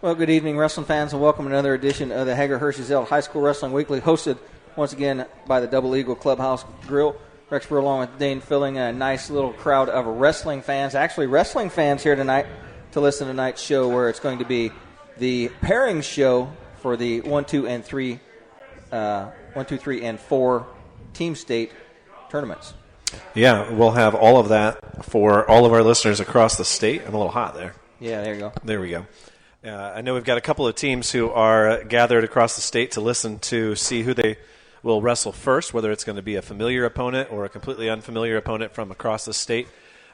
Well, good evening, wrestling fans, and welcome to another edition of the Hager-Hershey-Zell High School Wrestling Weekly, hosted once again by the Double Eagle Clubhouse Grill. Rex Brewer along with Dane Fuelling, a nice little crowd of wrestling fans, actually wrestling fans here tonight to listen to tonight's show, where it's going to be the pairing show for the 1, 2, and 3, 1, 2, 3, and 4 team state tournaments. Yeah, we'll have all of that for all of our listeners across the state. I'm a little hot there. Yeah, there you go. There we go. I know we've got a couple of teams who are gathered across the state to listen to see who they will wrestle first, whether it's going to be a familiar opponent or a completely unfamiliar opponent from across the state.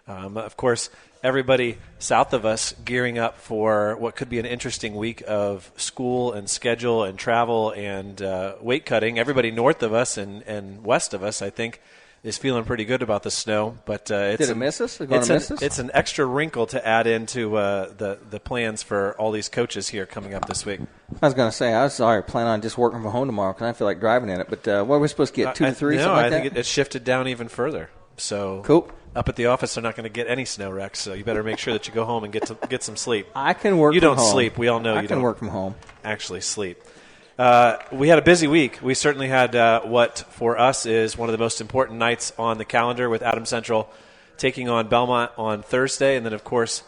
Of course, everybody south of us gearing up for what could be an interesting week of school and schedule and travel and weight cutting. Everybody north of us and west of us, I think, is feeling pretty good about the snow. But Did it miss us? It's an extra wrinkle to add into the plans for all these coaches here coming up this week. I was going to say, I was already planning on just working from home tomorrow because I feel like driving in it. But what are we supposed to get, 2 to 3, something like that? No, I think it shifted down even further. So cool. Up at the office, they're not going to get any snow, Rex, so you better make sure that you go home and get some sleep. I can work from home. You don't sleep. We all know you don't. I can work from home. Actually sleep. We had a busy week. We certainly had what, for us, is one of the most important nights on the calendar with Adams Central taking on Belmont on Thursday. And then, of course,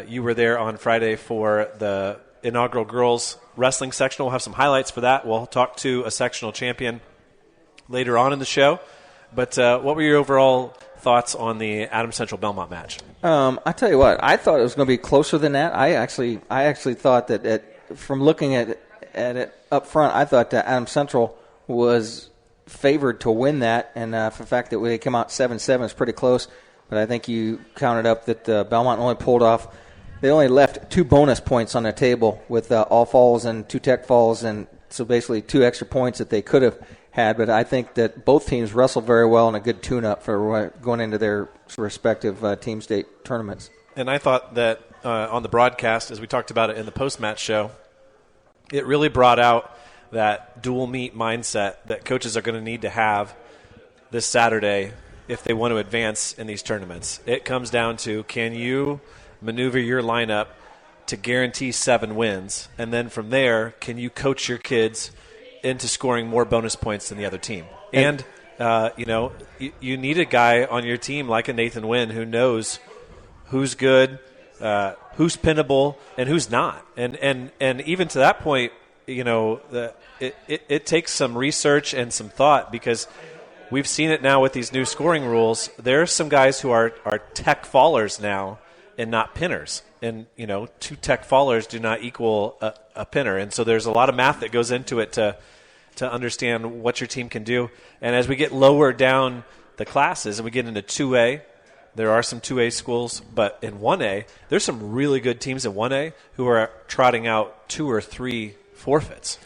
you were there on Friday for the inaugural girls wrestling sectional. We'll have some highlights for that. We'll talk to a sectional champion later on in the show. But what were your overall thoughts on the Adams Central Belmont match? I tell you what, I thought it was going to be closer than that. I actually thought that from looking at it up front, I thought that Adams Central was favored to win that, and for the fact that they came out 7-7 is pretty close. But I think you counted up that Belmont only pulled off. They only left 2 bonus points on the table with all falls and 2 tech falls, and so basically 2 extra points that they could have had. But I think that both teams wrestled very well and a good tune-up for going into their respective team state tournaments. And I thought that on the broadcast, as we talked about it in the post-match show, it really brought out that dual meet mindset that coaches are going to need to have this Saturday if they want to advance in these tournaments. It comes down to, can you maneuver your lineup to guarantee 7 wins? And then from there, can you coach your kids into scoring more bonus points than the other team? And, you need a guy on your team like a Nathan Wynn who knows who's good, who's pinnable, and who's not. And even to that point, it takes some research and some thought, because we've seen it now with these new scoring rules. There are some guys who are tech fallers now and not pinners. And, 2 tech fallers do not equal a pinner. And so there's a lot of math that goes into it to understand what your team can do. And as we get lower down the classes and we get into 2A, there are some 2A schools, but in 1A, there's some really good teams in 1A who are trotting out 2 or 3 forfeits.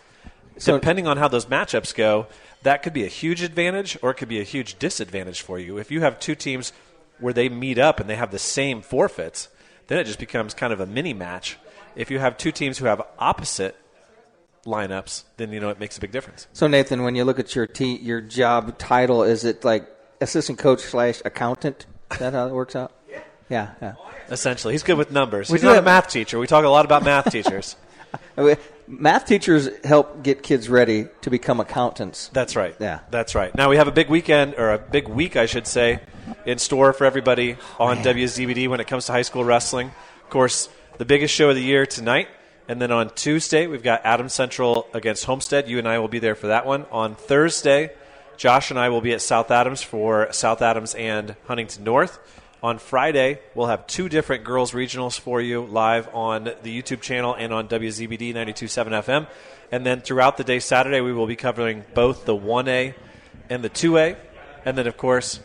So depending on how those matchups go, that could be a huge advantage or it could be a huge disadvantage for you. If you have 2 teams where they meet up and they have the same forfeits, then it just becomes kind of a mini match. If you have 2 teams who have opposite lineups, then it makes a big difference. So Nathan, when you look at your job title, is it like assistant coach / accountant? Is that how it works out? Yeah. Essentially. He's good with numbers. He's not a math teacher. We talk a lot about math teachers. Math teachers help get kids ready to become accountants. That's right. Yeah. That's right. Now we have a big weekend, or a big week, I should say, in store for everybody on WZBD when it comes to high school wrestling. Of course, the biggest show of the year tonight. And then on Tuesday, we've got Adams Central against Homestead. You and I will be there for that one. On Thursday, Josh and I will be at South Adams for South Adams and Huntington North. On Friday, we'll have 2 different girls regionals for you live on the YouTube channel and on WZBD 92.7 FM. And then throughout the day Saturday, we will be covering both the 1A and the 2A. And then, of course,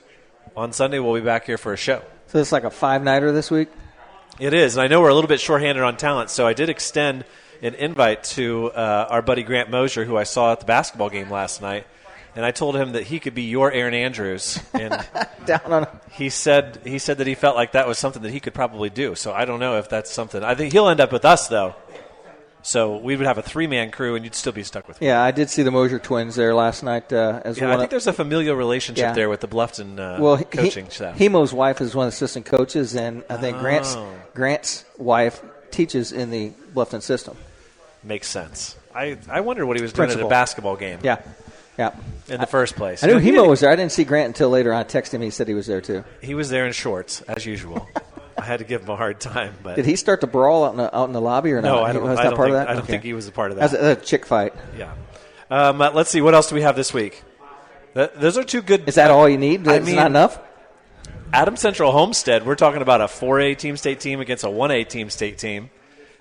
on Sunday, we'll be back here for a show. So it's like a 5-nighter this week? It is. And I know we're a little bit shorthanded on talent, so I did extend an invite to our buddy Grant Mosier, who I saw at the basketball game last night. And I told him that he could be your Aaron Andrews. And he said that he felt like that was something that he could probably do. So I don't know if that's something. I think he'll end up with us, though. So we would have a 3-man crew, and you'd still be stuck with me. Yeah, I did see the Mosier twins there last night as well. I think there's a familial relationship there with the Bluffton coaching staff. Hemo's wife is one of the assistant coaches, and I think Grant's wife teaches in the Bluffton system. Makes sense. I wonder what he was doing at a basketball game. Yeah. In the first place. I knew Hemo was there. I didn't see Grant until later on. I texted him. He said he was there, too. He was there in shorts, as usual. I had to give him a hard time. But did he start to brawl out in the lobby or not? No, I don't think he was a part of that. That was a chick fight. Yeah. Let's see. What else do we have this week? Those are two good. Is that all you need? Is not enough? Adams Central Homestead, we're talking about a 4A team state team against a 1A team state team.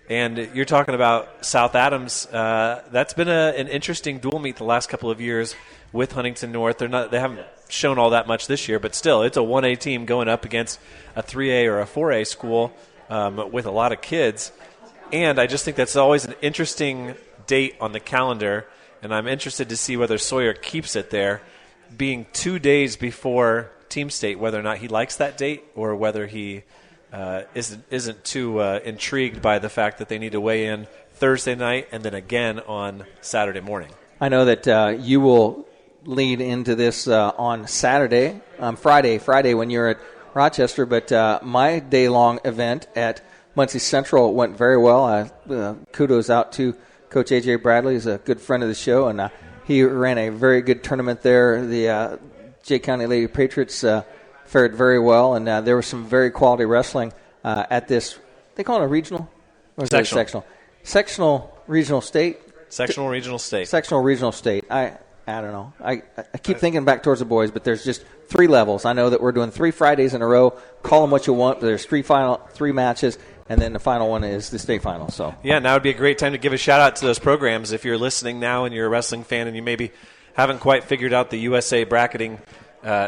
And you're talking about South Adams. That's been an interesting dual meet the last couple of years with Huntington North. They haven't shown all that much this year, but still, it's a 1A team going up against a 3A or a 4A school with a lot of kids. And I just think that's always an interesting date on the calendar, and I'm interested to see whether Sawyer keeps it there, being 2 days before team state, whether or not he likes that date or whether he isn't too intrigued by the fact that they need to weigh in Thursday night and then again on Saturday morning. I know that you will lead into this on Saturday, Friday when you're at Rochester, but my day-long event at Muncie Central went very well. Kudos out to Coach A.J. Bradley. He's a good friend of the show, and he ran a very good tournament there. The Jay County Lady Patriots fared very well, and there was some very quality wrestling at this. They call it a regional? Or is sectional. It sectional? Sectional regional state? Sectional regional state. Sectional regional state. I don't know. I keep thinking back towards the boys, but there's just 3 levels. I know that we're doing 3 Fridays in a row. Call them what you want, but there's 3 matches, and then the final one is the state final. So yeah, now would be a great time to give a shout-out to those programs. If you're listening now and you're a wrestling fan and you maybe haven't quite figured out the USA bracketing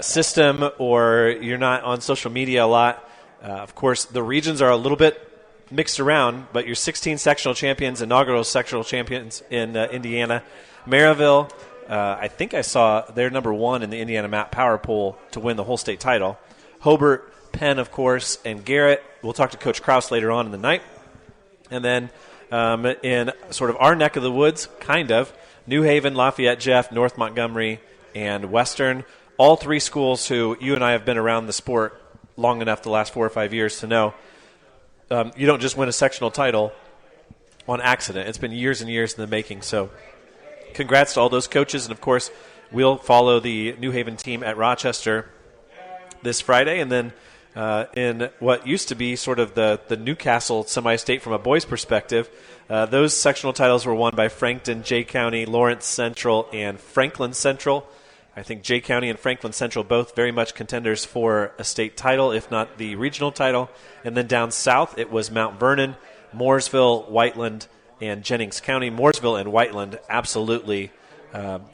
system, or you're not on social media a lot. Of course, the regions are a little bit mixed around, but your 16 sectional champions, inaugural sectional champions in Indiana. Maryville, I think I saw they're number 1 in the Indiana MAP Power Poll to win the whole state title. Hobart, Penn, of course, and Garrett. We'll talk to Coach Kraus later on in the night. And then in sort of our neck of the woods, kind of, New Haven, Lafayette, Jeff, North Montgomery, and Western. All 3 schools who you and I have been around the sport long enough the last 4 or 5 years to know you don't just win a sectional title on accident. It's been years and years in the making. So congrats to all those coaches. And, of course, we'll follow the New Haven team at Rochester this Friday. And then in what used to be sort of the Newcastle semi-state from a boys' perspective, those sectional titles were won by Frankton, Jay County, Lawrence Central, and Franklin Central. I think Jay County and Franklin Central both very much contenders for a state title, if not the regional title. And then down south, it was Mount Vernon, Mooresville, Whiteland, and Jennings County. Mooresville and Whiteland, absolutely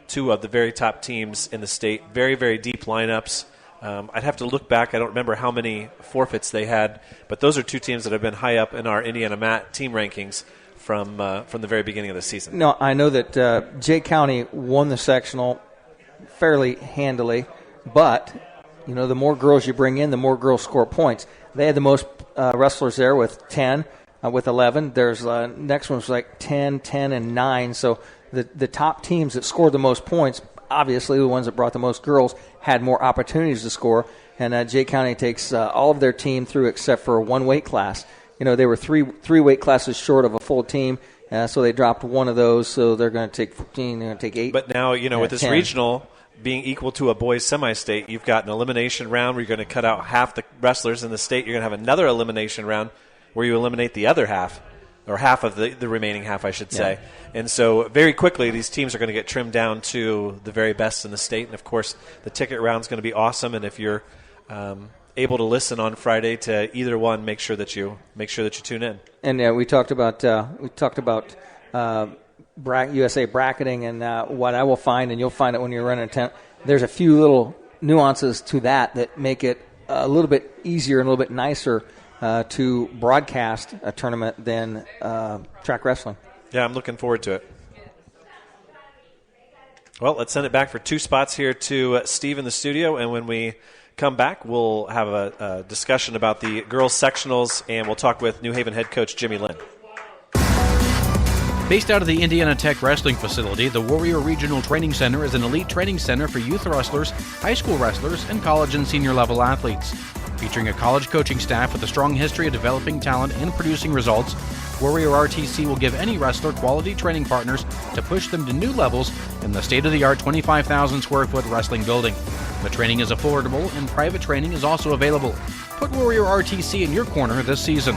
2 of the very top teams in the state. Very, very deep lineups. I'd have to look back. I don't remember how many forfeits they had, but those are 2 teams that have been high up in our Indiana MAT team rankings from the very beginning of the season. No, I know that Jay County won the sectional fairly handily, but the more girls you bring in, the more girls score points. They had the most wrestlers there with 10, with 11. There's next one's like 10, 10, and 9. So the top teams that scored the most points, obviously the ones that brought the most girls, had more opportunities to score. And Jay County takes all of their team through except for 1 weight class. They were three weight classes short of a full team. So they dropped 1 of those, so they're going to take 15, they're going to take 8. But now, with this 10. regional being equal to a boys semi-state, you've got an elimination round where you're going to cut out half the wrestlers in the state. You're going to have another elimination round where you eliminate the other half, or half of the remaining half, I should say. Yeah. And so very quickly, these teams are going to get trimmed down to the very best in the state. And, of course, the ticket round is going to be awesome. And if you're able to listen on Friday to either one, make sure that you tune in. And we talked about USA bracketing, and what I will find, and you'll find it when you're running a tent, there's a few little nuances to that make it a little bit easier and a little bit nicer to broadcast a tournament than track wrestling. Yeah, I'm looking forward to it. Well, let's send it back for 2 spots here to Steve in the studio, and when we come back, we'll have a discussion about the girls' sectionals, and we'll talk with New Haven head coach Jimmy Linn. Based out of the Indiana Tech Wrestling Facility, the Warrior Regional Training Center is an elite training center for youth wrestlers, high school wrestlers, and college and senior level athletes. Featuring a college coaching staff with a strong history of developing talent and producing results, Warrior RTC will give any wrestler quality training partners to push them to new levels in the state-of-the-art 25,000 square foot wrestling building. The training is affordable and private training is also available. Put Warrior RTC in your corner this season.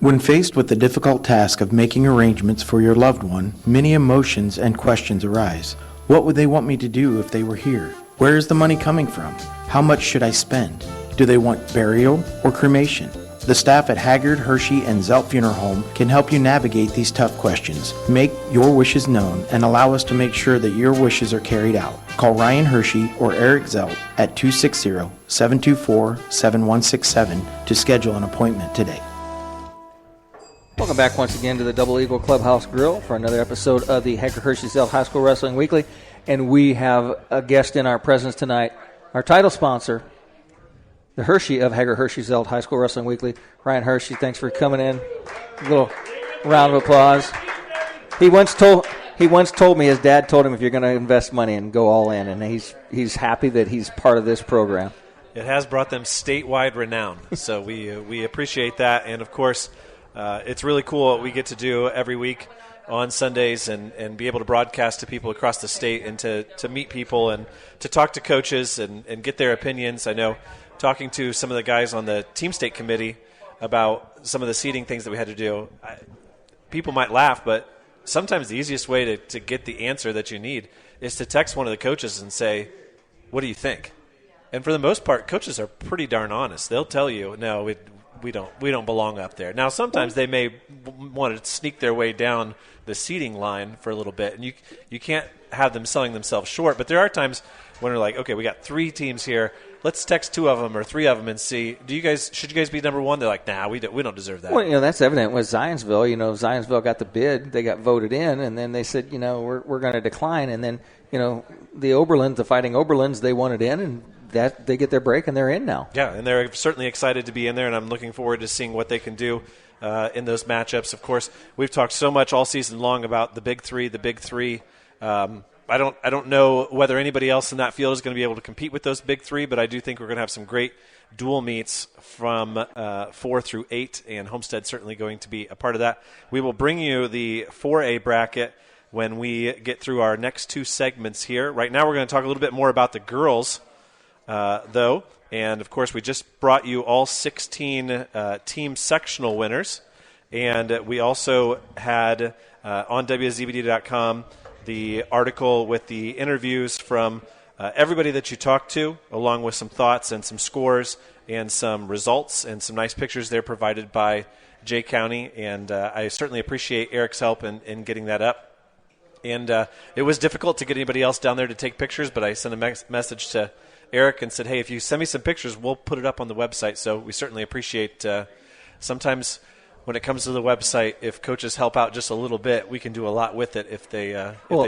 When faced with the difficult task of making arrangements for your loved one, many emotions and questions arise. What would they want me to do if they were here? Where is the money coming from? How much should I spend? Do they want burial or cremation? The staff at Haggard, Hershey, and Zelt Funeral Home can help you navigate these tough questions. Make your wishes known and allow us to make sure that your wishes are carried out. Call Ryan Hershey or Eric Zelt at 260-724-7167 to schedule an appointment today. Welcome back once again to the Double Eagle Clubhouse Grill for another episode of the Haggard Hershey Zelt High School Wrestling Weekly. And we have a guest in our presence tonight, our title sponsor, the Hershey of Haggard Hershey Zelt High School Wrestling Weekly. Ryan Hershey, thanks for coming in. A little round of applause. He once told me his dad told him if you're going to invest money and go all in, and he's happy that he's part of this program. It has brought them statewide renown, so we appreciate that. And, of course, it's really cool what we get to do every week on Sundays and be able to broadcast to people across the state and to meet people and to talk to coaches and get their opinions. I know talking to some of the guys on the team state committee about some of the seating things that we had to do, people might laugh, but sometimes the easiest way to get the answer that you need is to text one of the coaches and say, what do you think? And for the most part, coaches are pretty darn honest. They'll tell you, no, we don't belong up there. Now, sometimes they may want to sneak their way down the seating line for a little bit, and you can't have them selling themselves short. But there are times when we're like, okay, we got 3 teams here. Let's text 2 of them or 3 of them and see, should you guys be number 1? They're like, nah, we don't deserve that. Well, that's evident with Zionsville. Zionsville got the bid. They got voted in, and then they said, we're going to decline. And then, the Oberlins, the Fighting Oberlins, they wanted in, and that they get their break, and they're in now. Yeah, and they're certainly excited to be in there, and I'm looking forward to seeing what they can do in those matchups. Of course, we've talked so much all season long about the Big Three. I don't know whether anybody else in that field is going to be able to compete with those Big Three, but I do think we're going to have some great dual meets from 4 through 8, and Homestead's certainly going to be a part of that. We will bring you the 4A bracket when we get through our next 2 segments here. Right now we're going to talk a little bit more about the girls, though. And, of course, we just brought you all 16 team sectional winners. And we also had on WZBD.com the article with the interviews from everybody that you talked to, along with some thoughts and some scores and some results and some nice pictures there provided by Jay County. And I certainly appreciate Eric's help in getting that up. And it was difficult to get anybody else down there to take pictures, but I sent a message to Eric and said, hey, if you send me some pictures, we'll put it up on the website. So we certainly appreciate sometimes when it comes to the website, if coaches help out just a little bit, we can do a lot with it if they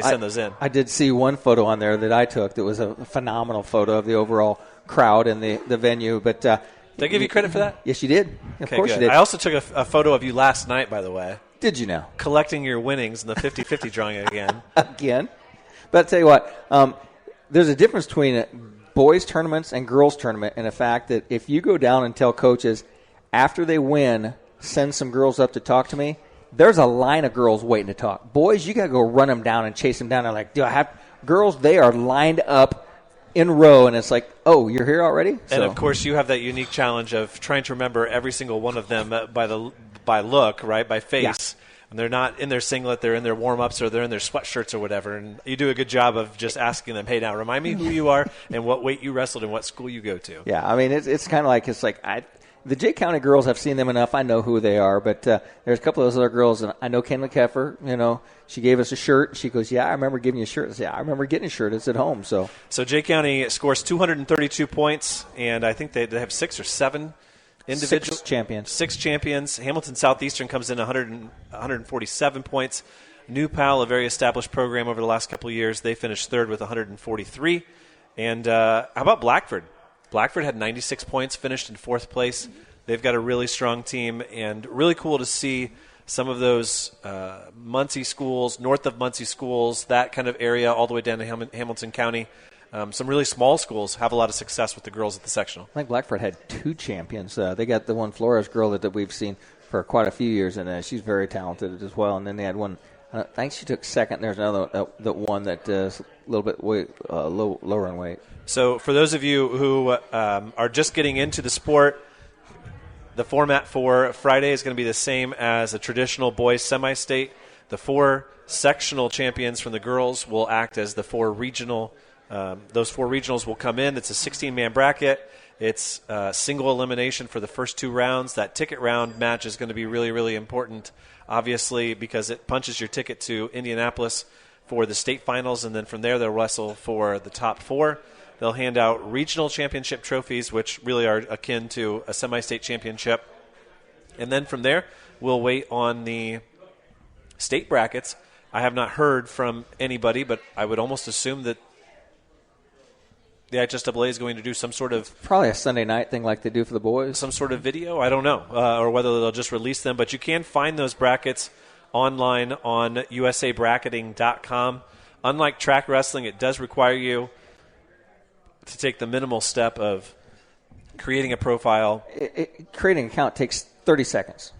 send those in. I did see one photo on there that I took that was a phenomenal photo of the overall crowd and the venue. But did I give you credit for that? Yes, you did. Of course good. you did. I also took a photo of you last night, by the way. Did you now? Collecting your winnings in the 50-50 drawing again. Again? But I'll tell you what, there's a difference between boys tournaments and girls tournament in the fact that if you go down and tell coaches after they win, send some girls up to talk to me, there's a line of girls waiting to talk. Boys, you got to go run them down and chase them down. They're like, do I have girls? They are lined up in row, and it's like, oh, you're here already? And, of course, you have that unique challenge of trying to remember every single one of them by look, right, by face. Yeah. And they're not in their singlet, they're in their warm-ups or they're in their sweatshirts or whatever. And you do a good job of just asking them, hey, now remind me who you are and what weight you wrestled and what school you go to. Yeah, I mean, it's kind of like the Jay County girls, I've seen them enough. I know who they are. But there's a couple of those other girls, and I know Kenla Keffer, she gave us a shirt. She goes, yeah, I remember giving you a shirt. I said, yeah, I remember getting a shirt. It's at home. So Jay County scores 232 points, and I think they have 6 or 7 individual 6 champions. Hamilton Southeastern comes in 147 points. New Pal, a very established program over the last couple of years, they finished 3rd with 143. And how about Blackford? Blackford had 96 points, finished in 4th place. They've got a really strong team, and really cool to see some of those Muncie schools, north of Muncie schools, that kind of area, all the way down to Hamilton County, some really small schools have a lot of success with the girls at the sectional. I think Blackford had 2 champions. They got the one Flores girl that we've seen for quite a few years, and she's very talented as well. And then they had one, I think she took second. There's another that one that is a little bit lower in weight. So for those of you who are just getting into the sport, the format for Friday is going to be the same as a traditional boys semi-state. The 4 sectional champions from the girls will act as the 4 regional. Those 4 regionals will come in. It's a 16-man bracket. It's single elimination for the first 2 rounds. That ticket round match is going to be really, really important, obviously, because it punches your ticket to Indianapolis for the state finals, and then from there they'll wrestle for the top 4. They'll hand out regional championship trophies, which really are akin to a semi-state championship. And then from there, we'll wait on the state brackets. I have not heard from anybody, but I would almost assume that the IHSAA is going to do some sort of... Probably a Sunday night thing like they do for the boys. Some sort of video. I don't know. Or whether they'll just release them. But you can find those brackets online on usabracketing.com. Unlike track wrestling, it does require you to take the minimal step of creating a profile. Creating an account takes 30 seconds.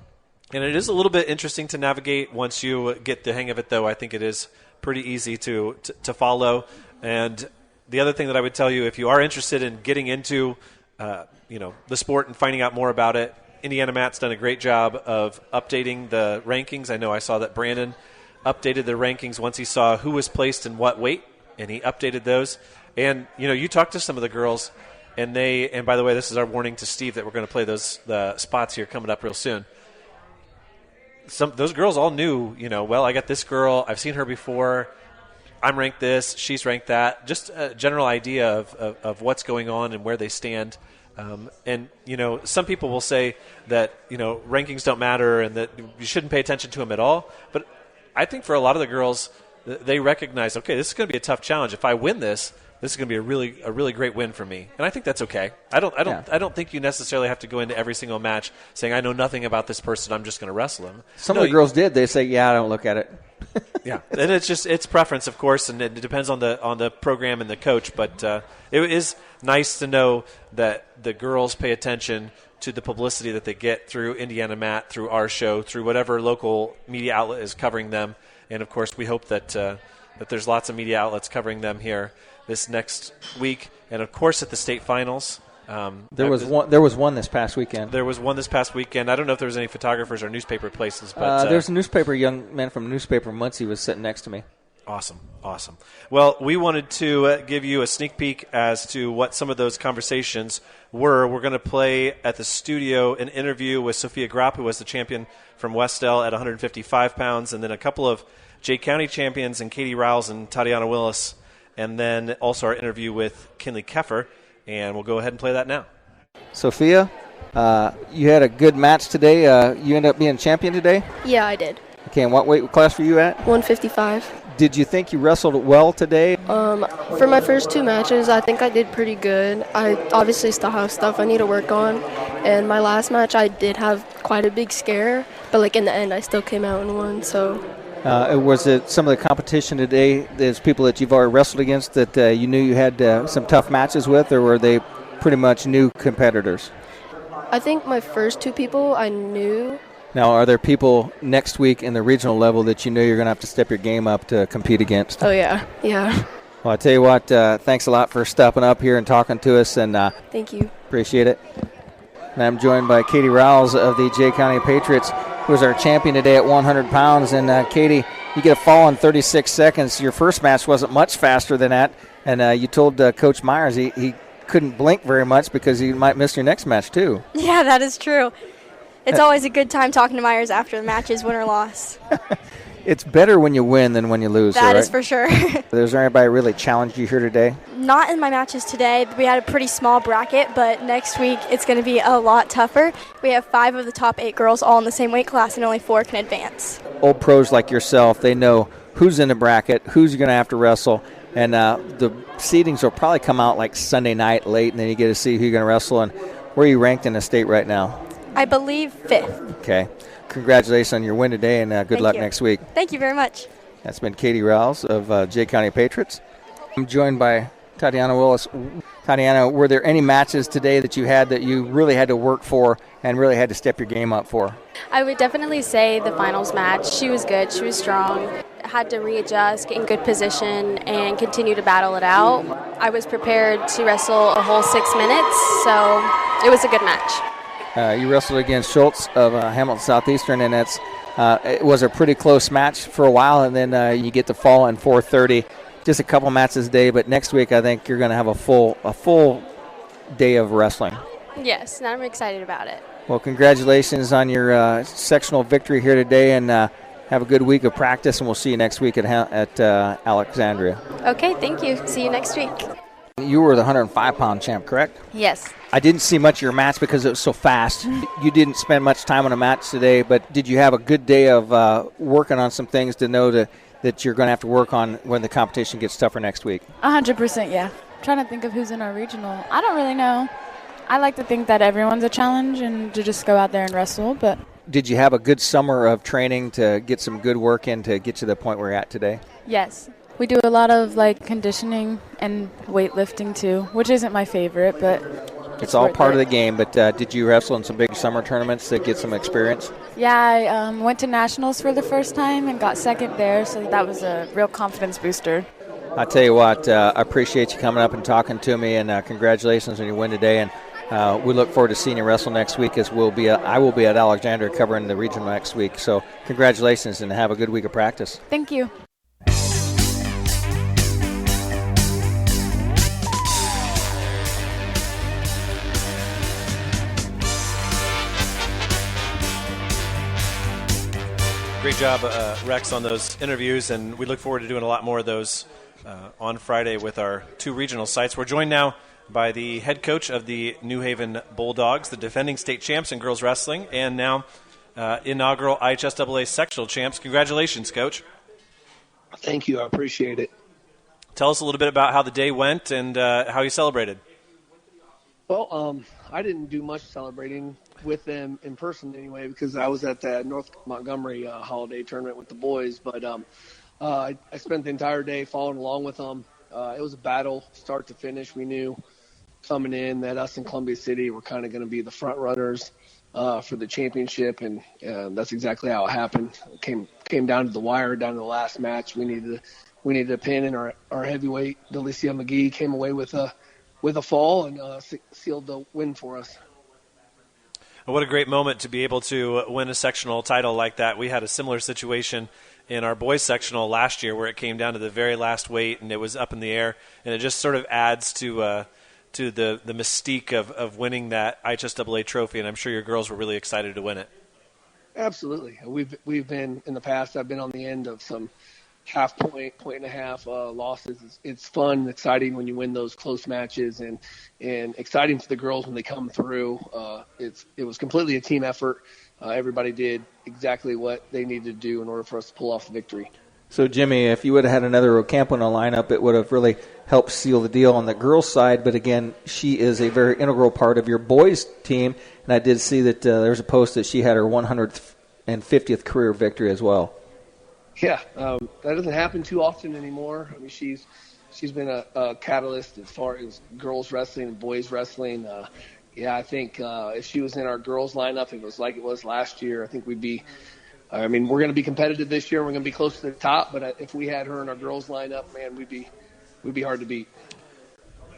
And it is a little bit interesting to navigate once you get the hang of it, though. I think it is pretty easy to follow. And the other thing that I would tell you, if you are interested in getting into the sport and finding out more about it, Indiana Matt's done a great job of updating the rankings. I know I saw that Brandon updated the rankings once he saw who was placed in what weight, and he updated those. And, you talked to some of the girls, and by the way, this is our warning to Steve that we're going to play the spots here coming up real soon. Those girls all knew, well, I got this girl, I've seen her before, I'm ranked this, she's ranked that. Just a general idea of what's going on and where they stand. And some people will say that, rankings don't matter and that you shouldn't pay attention to them at all. But I think for a lot of the girls, they recognize, okay, this is going to be a tough challenge. If I win this is going to be a really great win for me, and I think that's okay. I don't think you necessarily have to go into every single match saying I know nothing about this person. I'm just going to wrestle him. Some of the girls did. They say, "Yeah, I don't look at it." Yeah, and it's preference, of course, and it depends on the program and the coach. But it is nice to know that the girls pay attention to the publicity that they get through Indiana Matt, through our show, through whatever local media outlet is covering them, and of course, we hope that there's lots of media outlets covering them here this next week, and of course at the state finals. There was one this past weekend. There was one this past weekend. I don't know if there was any photographers or newspaper places, but there's a young man from newspaper Muncie was sitting next to me. Awesome. Well, we wanted to give you a sneak peek as to what some of those conversations were. We're going to play at the studio an interview with Sophia Grapp, who was the champion from Westell at 155 pounds, and then a couple of Jay County champions in Katie Rouse and Tatiana Willis, and then also our interview with Kinley Keffer, and we'll go ahead and play that now. Sophia, you had a good match today. You ended up being champion today? Yeah, I did. Okay, and what weight class were you at? 155. Did you think you wrestled well today? For my first 2 matches, I think I did pretty good. I obviously still have stuff I need to work on, and my last match I did have quite a big scare, but in the end I still came out and won, so... Was it some of the competition today, there's people that you've already wrestled against that you knew you had some tough matches with, or were they pretty much new competitors? I think my first 2 people I knew. Now, are there people next week in the regional level that you know you're going to have to step your game up to compete against? Oh, yeah. Well, I tell you what, thanks a lot for stepping up here and talking to us. And thank you. Appreciate it. And I'm joined by Katie Rouse of the Jay County Patriots, who was our champion today at 100 pounds. And, Katie, you get a fall in 36 seconds. Your first match wasn't much faster than that. And you told Coach Myers he couldn't blink very much because he might miss your next match, too. Yeah, that is true. It's always a good time talking to Myers after the matches, win or loss. It's better when you win than when you lose. That right? is for sure. Is there anybody really challenged you here today? Not in my matches today. We had a pretty small bracket, but next week it's going to be a lot tougher. We have 5 of the top 8 girls all in the same weight class, and only 4 can advance. Old pros like yourself, they know who's in the bracket, who's you're going to have to wrestle, and the seedings will probably come out like Sunday night late, and then you get to see who you're going to wrestle. And where are you ranked in the state right now? I believe 5th. Okay. Congratulations on your win today, and good luck next week. Thank you very much. That's been Katie Rouse of Jay County Patriots. I'm joined by Tatiana Willis. Tatiana, were there any matches today that you had that you really had to work for and really had to step your game up for? I would definitely say the finals match. She was good. She was strong. Had to readjust, get in good position, and continue to battle it out. I was prepared to wrestle a whole 6 minutes, so it was a good match. You wrestled against Schultz of Hamilton Southeastern, and it was a pretty close match for a while, and then you get to fall in 4:30. Just a couple matches a day, but next week I think you're going to have a full day of wrestling. Yes, and I'm excited about it. Well, congratulations on your sectional victory here today, and have a good week of practice, and we'll see you next week at Alexandria. Okay, thank you. See you next week. You were the 105-pound champ, correct? Yes. I didn't see much of your match because it was so fast. You didn't spend much time on a match today, but did you have a good day of working on some things to know that you're going to have to work on when the competition gets tougher next week? 100%, yeah. I'm trying to think of who's in our regional. I don't really know. I like to think that everyone's a challenge and to just go out there and wrestle, but... Did you have a good summer of training to get some good work in to get to the point where you're at today? Yes. We do a lot of conditioning and weightlifting too, which isn't my favorite, but it's all part of the game. But did you wrestle in some big summer tournaments to get some experience? Yeah, I went to nationals for the first time and got second there, so that was a real confidence booster. I'll tell you what, I appreciate you coming up and talking to me, and congratulations on your win today. And we look forward to seeing you wrestle next week, as I will be at Alexandria covering the regional next week. So congratulations, and have a good week of practice. Thank you. Great job, Rex, on those interviews, and we look forward to doing a lot more of those on Friday with our two regional sites. We're joined now by the head coach of the New Haven Bulldogs, the defending state champs in girls wrestling, and now inaugural IHSAA sectional champs. Congratulations, Coach. Thank you. I appreciate it. Tell us a little bit about how the day went and how you celebrated. Well, I didn't do much celebrating with them in person anyway, because I was at the North Montgomery holiday tournament with the boys. But I spent the entire day following along with them. It was a battle, start to finish. We knew coming in that us in Columbia City were kind of going to be the front runners for the championship, and that's exactly how it happened. It came down to the wire, down to the last match. We needed a pin, and our heavyweight, Delicia McGee, came away with a fall and sealed the win for us. What a great moment to be able to win a sectional title like that. We had a similar situation in our boys sectional last year where it came down to the very last weight and it was up in the air, and it just sort of adds to the mystique of winning that IHSAA trophy, and I'm sure your girls were really excited to win it. Absolutely. We've been, in the past, I've been on the end of some point and a half losses. It's fun and exciting when you win those close matches, and exciting for the girls when they come through. It was completely a team effort. Everybody did exactly what they needed to do in order for us to pull off the victory. So, Jimmy, if you would have had another Ocampo in the lineup, it would have really helped seal the deal on the girls' side. But, again, she is a very integral part of your boys' team. And I did see that there's a post that she had her 150th career victory as well. Yeah, that doesn't happen too often anymore. I mean, she's been a catalyst as far as girls wrestling and boys wrestling. I think if she was in our girls lineup, it was like it was last year, I think we'd be – I mean, we're going to be competitive this year. We're going to be close to the top. But if we had her in our girls lineup, man, we'd be hard to beat.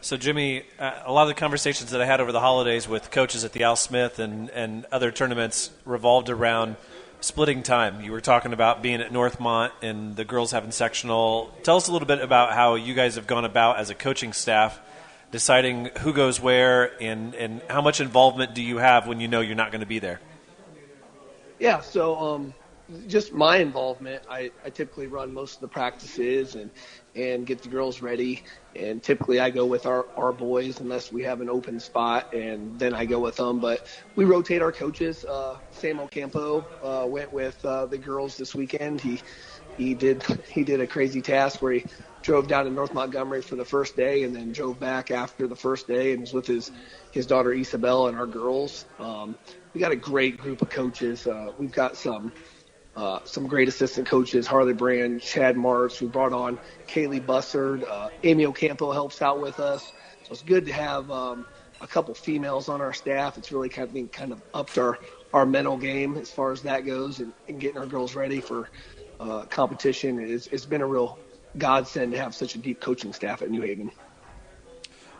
So, Jimmy, a lot of the conversations that I had over the holidays with coaches at the Al Smith and other tournaments revolved around – splitting time. You were talking about being at Northmont and the girls having sectional. Tell us a little bit about how you guys have gone about as a coaching staff deciding who goes where and how much involvement do you have when you know you're not going to be there? Yeah, so just my involvement, I typically run most of the practices and get the girls ready. And typically I go with our boys unless we have an open spot, and then I go with them. But we rotate our coaches. Sam Ocampo went with the girls this weekend. He did a crazy task where he drove down to North Montgomery for the first day and then drove back after the first day and was with his daughter Isabel and our girls. We got a great group of coaches. We've got some some great assistant coaches, Harley Brand, Chad Marks. We brought on Kaylee Bussard. Amy Ocampo helps out with us. So it's good to have a couple females on our staff. It's really kind of upped our mental game as far as that goes, and getting our girls ready for competition. It's been a real godsend to have such a deep coaching staff at New Haven.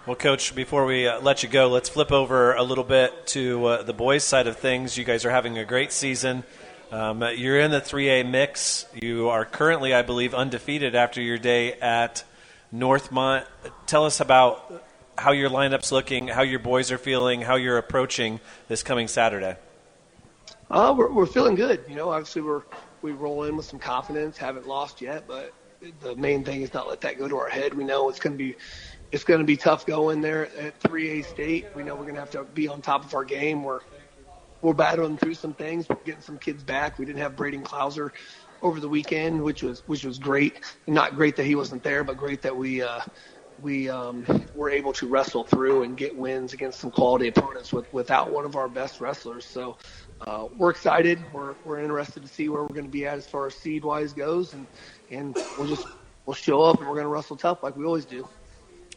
Well, Coach, before we let you go, let's flip over a little bit to the boys' side of things. You guys are having a great season. You're in the 3A mix. You are currently, I believe, undefeated after your day at Northmont. Tell us about how your lineup's looking, how your boys are feeling, how you're approaching this coming Saturday. We're feeling good. Obviously we roll in with some confidence. Haven't lost yet, but the main thing is not let that go to our head. We know it's going to be tough going there at 3A State. We know we're going to have to be on top of our game. We're battling through some things. We're getting some kids back. We didn't have Braden Klauser over the weekend, which was great. Not great that he wasn't there, but great that we were able to wrestle through and get wins against some quality opponents without one of our best wrestlers. So we're excited. We're interested to see where we're going to be at as far as seed-wise goes, and we'll show up and we're going to wrestle tough like we always do.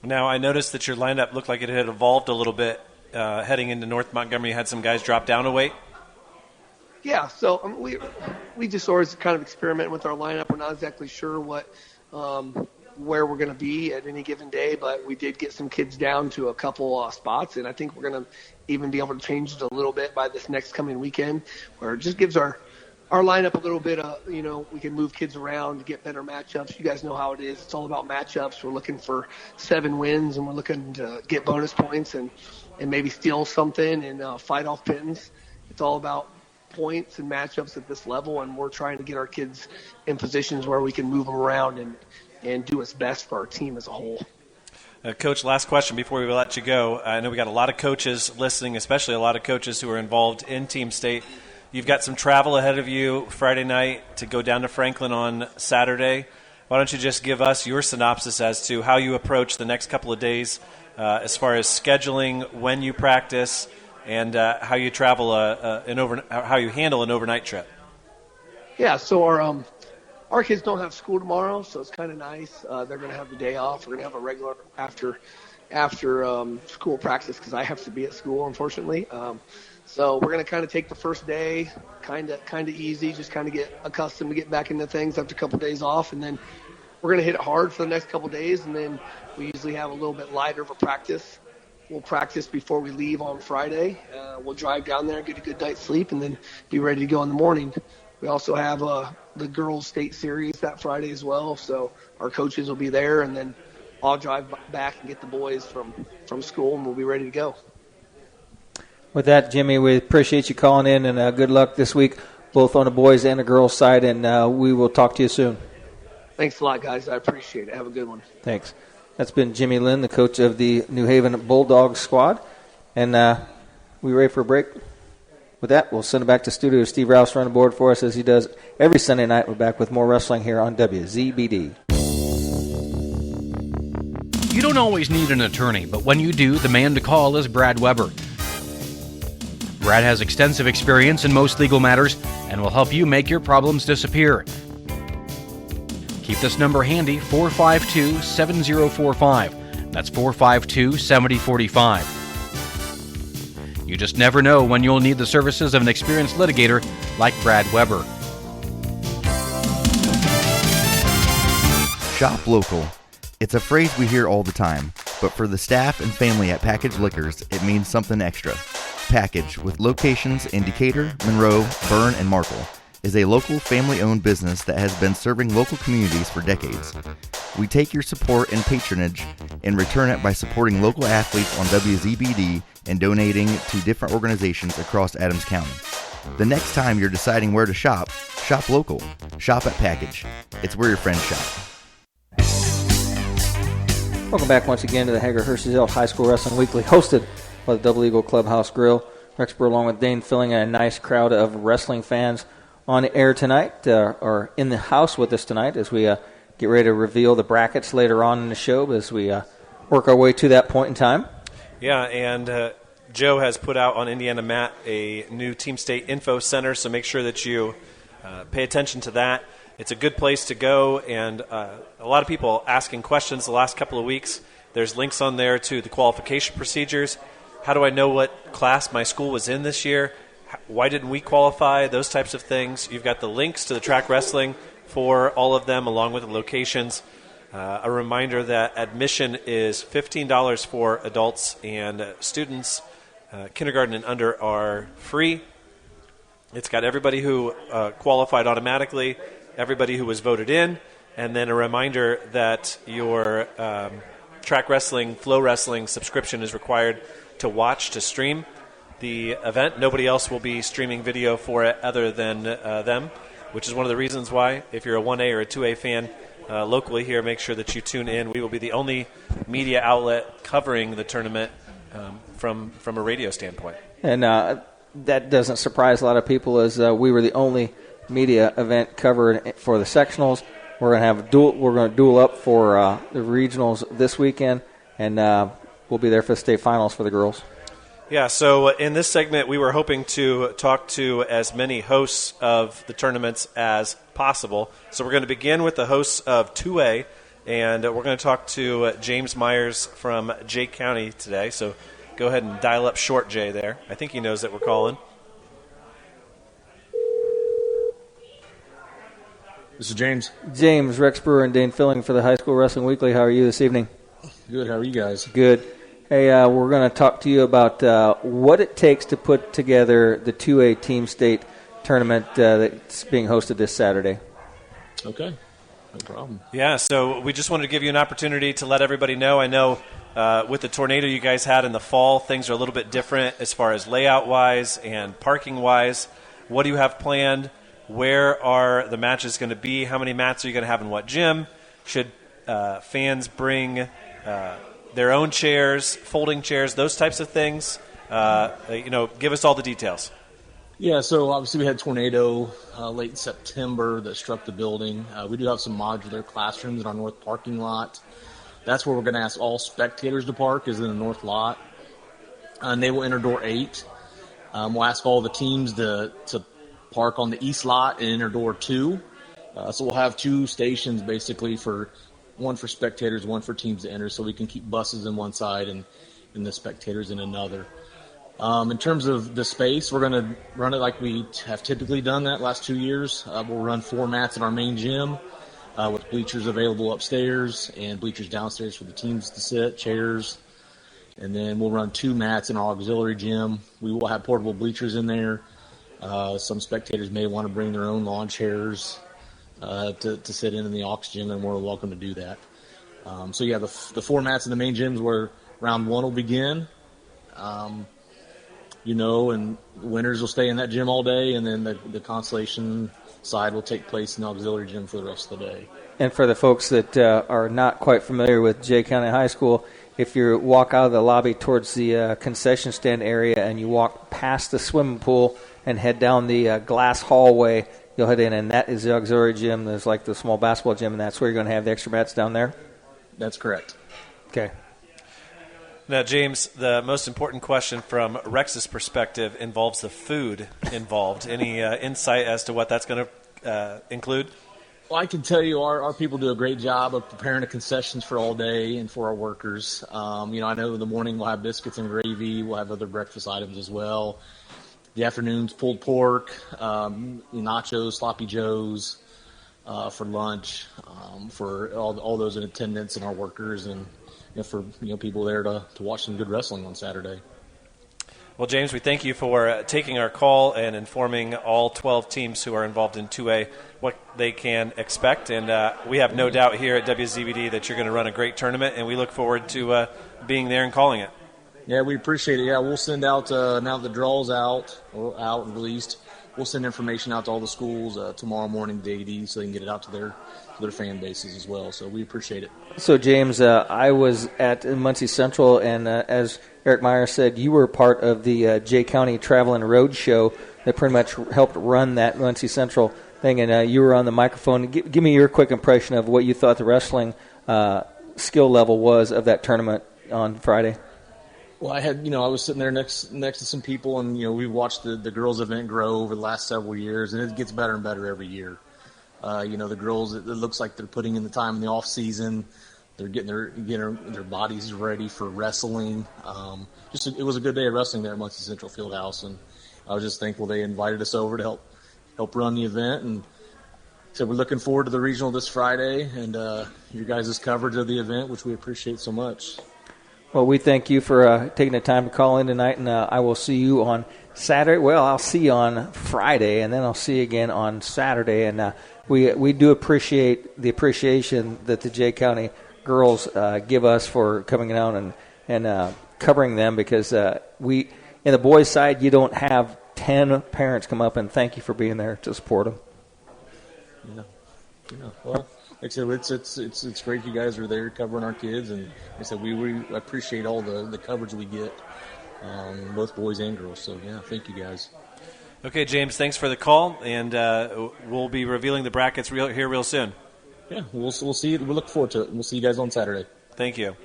Now, I noticed that your lineup looked like it had evolved a little bit heading into North Montgomery. You had some guys drop down a weight. Yeah, so we just always kind of experiment with our lineup. We're not exactly sure where we're going to be at any given day, but we did get some kids down to a couple spots, and I think we're going to even be able to change it a little bit by this next coming weekend, where it just gives our lineup a little bit of, we can move kids around to get better matchups. You guys know how it is. It's all about matchups. We're looking for 7 wins, and we're looking to get bonus points and maybe steal something and fight off pins. It's all about points and matchups at this level, and we're trying to get our kids in positions where we can move them around and do what's best for our team as a whole. Coach, last question before we let you go. I know we got a lot of coaches listening, especially a lot of coaches who are involved in Team State. You've got some travel ahead of you Friday night to go down to Franklin on Saturday. Why don't you just give us your synopsis as to how you approach the next couple of days as far as scheduling, when you practice, and how you travel how you handle an overnight trip. Yeah, so our kids don't have school tomorrow, so it's kind of nice. They're going to have the day off. We're going to have a regular after school practice because I have to be at school, unfortunately. So we're going to kind of take the first day kind of easy, just kind of get accustomed to getting back into things after a couple of days off, and then we're going to hit it hard for the next couple of days, and then we usually have a little bit lighter of a practice. We'll practice before we leave on Friday. We'll drive down there, get a good night's sleep, and then be ready to go in the morning. We also have the girls' state series that Friday as well, so our coaches will be there, and then I'll drive back and get the boys from school, and we'll be ready to go. With that, Jimmy, we appreciate you calling in, and good luck this week, both on the boys and the girls' side, and we will talk to you soon. Thanks a lot, guys. I appreciate it. Have a good one. Thanks. That's been Jimmy Linn, the coach of the New Haven Bulldogs squad, and we ready for a break? With that, we'll send it back to studio. Steve Rouse running the board for us as he does every Sunday night. We're back with more wrestling here on WZBD. You don't always need an attorney, but when you do, the man to call is Brad Weber. Brad has extensive experience in most legal matters and will help you make your problems disappear. Keep this number handy, 452-7045. That's 452-7045. You just never know when you'll need the services of an experienced litigator like Brad Weber. Shop local. It's a phrase we hear all the time, but for the staff and family at Package Liquors, it means something extra. Package, with locations in Decatur, Monroe, Bern, and Markle, is a local family-owned business that has been serving local communities for decades. We take your support and patronage and return it by supporting local athletes on WZBD and donating to different organizations across Adams County. The next time you're deciding where to shop, shop local. Shop at Package. It's where your friends shop. Welcome back once again to the Hager Hersheyville High School Wrestling Weekly, hosted by the Double Eagle Clubhouse Grill. Rexburg along with Dane Fuelling and a nice crowd of wrestling fans on air tonight, or in the house with us tonight as we get ready to reveal the brackets later on in the show as we work our way to that point in time. Yeah, and Joe has put out on Indiana Mat a new Team State Info Center, so make sure that you pay attention to that. It's a good place to go, and a lot of people asking questions the last couple of weeks. There's links on there to the qualification procedures. How do I know what class my school was in this year? Why didn't we qualify? Those types of things. You've got the links to the track wrestling for all of them, along with the locations. A reminder that admission is $15 for adults, and students, kindergarten and under, are free. It's got everybody who qualified automatically, everybody who was voted in, and then a reminder that your track wrestling, flow wrestling subscription is required to watch, to stream the event. Nobody else will be streaming video for it other than them, which is one of the reasons why, if you're a 1A or a 2A fan locally here, make sure that you tune in. We will be the only media outlet covering the tournament from a radio standpoint. And that doesn't surprise a lot of people, as we were the only media event covered for the sectionals. We're going to duel up for the regionals this weekend, and we'll be there for the state finals for the girls. Yeah, so in this segment, we were hoping to talk to as many hosts of the tournaments as possible. So we're going to begin with the hosts of 2A, and we're going to talk to James Myers from Jay County today. So go ahead and dial up short Jay there. I think he knows that we're calling. This is James. James, Rex Brewer and Dane Fuelling for the High School Wrestling Weekly. How are you this evening? Good. How are you guys? Good. Hey, we're going to talk to you about what it takes to put together the 2A Team State tournament that's being hosted this Saturday. Okay. No problem. Yeah, so we just wanted to give you an opportunity to let everybody know. I know with the tornado you guys had in the fall, things are a little bit different as far as layout-wise and parking-wise. What do you have planned? Where are the matches going to be? How many mats are you going to have in what gym? Should fans bring their own chairs, folding chairs, those types of things? Give us all the details. Yeah, so obviously we had a tornado late September that struck the building. We do have some modular classrooms in our north parking lot. That's where we're going to ask all spectators to park, is in the north lot. And they will enter door 8. We'll ask all the teams to park on the east lot and enter door 2. So we'll have 2 stations basically, one for spectators, one for teams to enter, so we can keep buses in one side and the spectators in another. In terms of the space, we're going to run it like we have typically done that last 2 years. We'll run 4 mats in our main gym with bleachers available upstairs and bleachers downstairs for the teams to sit, chairs. And then we'll run 2 mats in our auxiliary gym. We will have portable bleachers in there. Some spectators may want to bring their own lawn chairs to sit in the aux gym, and we're welcome to do that. The 4 mats in the main gyms where round 1 will begin. And winners will stay in that gym all day, and then the consolation side will take place in the auxiliary gym for the rest of the day. And for the folks that are not quite familiar with Jay County High School, if you walk out of the lobby towards the concession stand area and you walk past the swimming pool and head down the glass hallway, you'll head in, and that is the auxiliary gym. There's like the small basketball gym, and that's where you're going to have the extra mats down there? That's correct. Okay. Now, James, the most important question from Rex's perspective involves the food involved. Any insight as to what that's going to include? Well, I can tell you our people do a great job of preparing the concessions for all day and for our workers. I know in the morning we'll have biscuits and gravy. We'll have other breakfast items as well. The afternoons, pulled pork, nachos, sloppy joes for lunch, for all those in attendance and our workers, and for people there to watch some good wrestling on Saturday. Well, James, we thank you for taking our call and informing all 12 teams who are involved in 2A what they can expect. And we have no doubt here at WZBD that you're going to run a great tournament, and we look forward to being there and calling it. Yeah, we appreciate it. Yeah, we'll send out, now that the draw's out and released, we'll send information out to all the schools tomorrow morning to AD so they can get it out to their fan bases as well. So we appreciate it. So, James, I was at Muncie Central, and as Eric Meyer said, you were part of the Jay County Travel and Road Show that pretty much helped run that Muncie Central thing, and you were on the microphone. Give me your quick impression of what you thought the wrestling skill level was of that tournament on Friday. Well, I was sitting there next to some people, and we watched the girls' event grow over the last several years, and it gets better and better every year. The girls, it looks like they're putting in the time in the off season. They're getting their bodies ready for wrestling. It was a good day of wrestling there at Muncie Central Fieldhouse, and I was just thankful they invited us over to help run the event. And so we're looking forward to the regional this Friday and your guys' coverage of the event, which we appreciate so much. Well, we thank you for taking the time to call in tonight, and I will see you on Saturday. Well, I'll see you on Friday, and then I'll see you again on Saturday. And we do appreciate the appreciation that the Jay County girls give us for coming out and covering them, because in the boys' side, you don't have 10 parents come up and thank you for being there to support them. Yeah. Well, like I said, it's great you guys are there covering our kids, and like I said, we appreciate all the coverage we get, both boys and girls. So yeah, thank you guys. Okay, James, thanks for the call, and we'll be revealing the brackets here real soon. Yeah, we'll see. We look forward to it. We'll see you guys on Saturday. Thank you.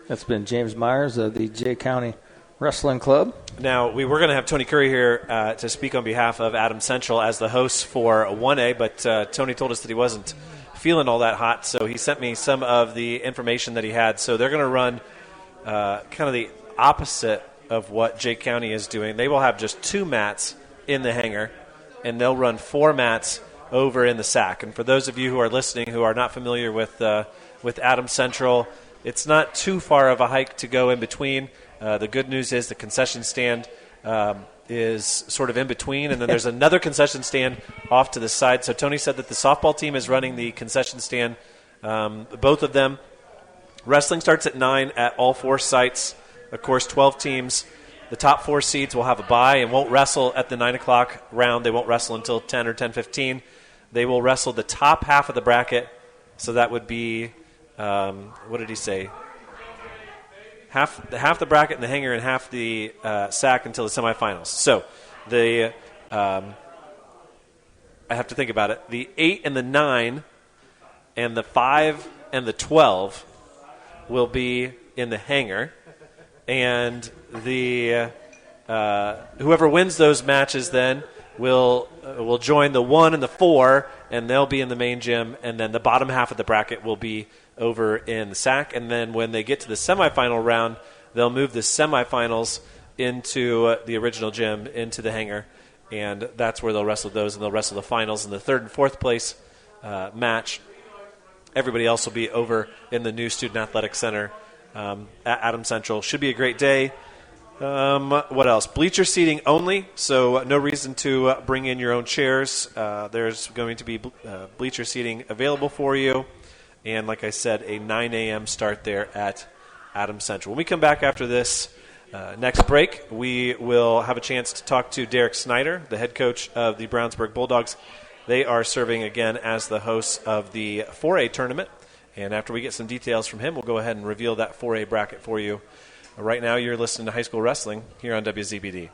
That's been James Myers of the Jay County Wrestling Club. Now, we were going to have Tony Curry here to speak on behalf of Adams Central as the host for 1A, but Tony told us that he wasn't feeling all that hot, so he sent me some of the information that he had. So they're going to run kind of the opposite of what Jay County is doing. They will have just 2 mats in the hangar, and they'll run 4 mats over in the SAC. And for those of you who are listening who are not familiar with Adams Central, it's not too far of a hike to go in between. The good news is the concession stand is sort of in between, and then there's another concession stand off to the side. So Tony said that the softball team is running the concession stand, both of them. Wrestling starts at 9 at all 4 sites. Of course, 12 teams. The top 4 seeds will have a bye and won't wrestle at the 9 o'clock round. They won't wrestle until 10 or 10:15. They will wrestle the top half of the bracket. So that would be, what did he say? Half the bracket in the hangar and half the SAC until the semifinals. So I have to think about it. The 8 and the 9 and the 5 and the 12 will be in the hangar. And the whoever wins those matches then will join the 1 and the 4, and they'll be in the main gym. And then the bottom half of the bracket will be over in the SAC. And then when they get to the semifinal round, they'll move the semifinals into the original gym, into the hangar. And that's where they'll wrestle those, and they'll wrestle the finals in the 3rd and 4th place match. Everybody else will be over in the new Student Athletic Center at Adams Central. Should be a great day. What else? Bleacher seating only, so no reason to bring in your own chairs. There's going to be bleacher seating available for you. And like I said, a 9 a.m. start there at Adams Central. When we come back after this next break, we will have a chance to talk to Darrick Snyder, the head coach of the Brownsburg Bulldogs. They are serving again as the hosts of the 4A tournament. And after we get some details from him, we'll go ahead and reveal that 4A bracket for you. Right now, you're listening to High School Wrestling here on WZBD.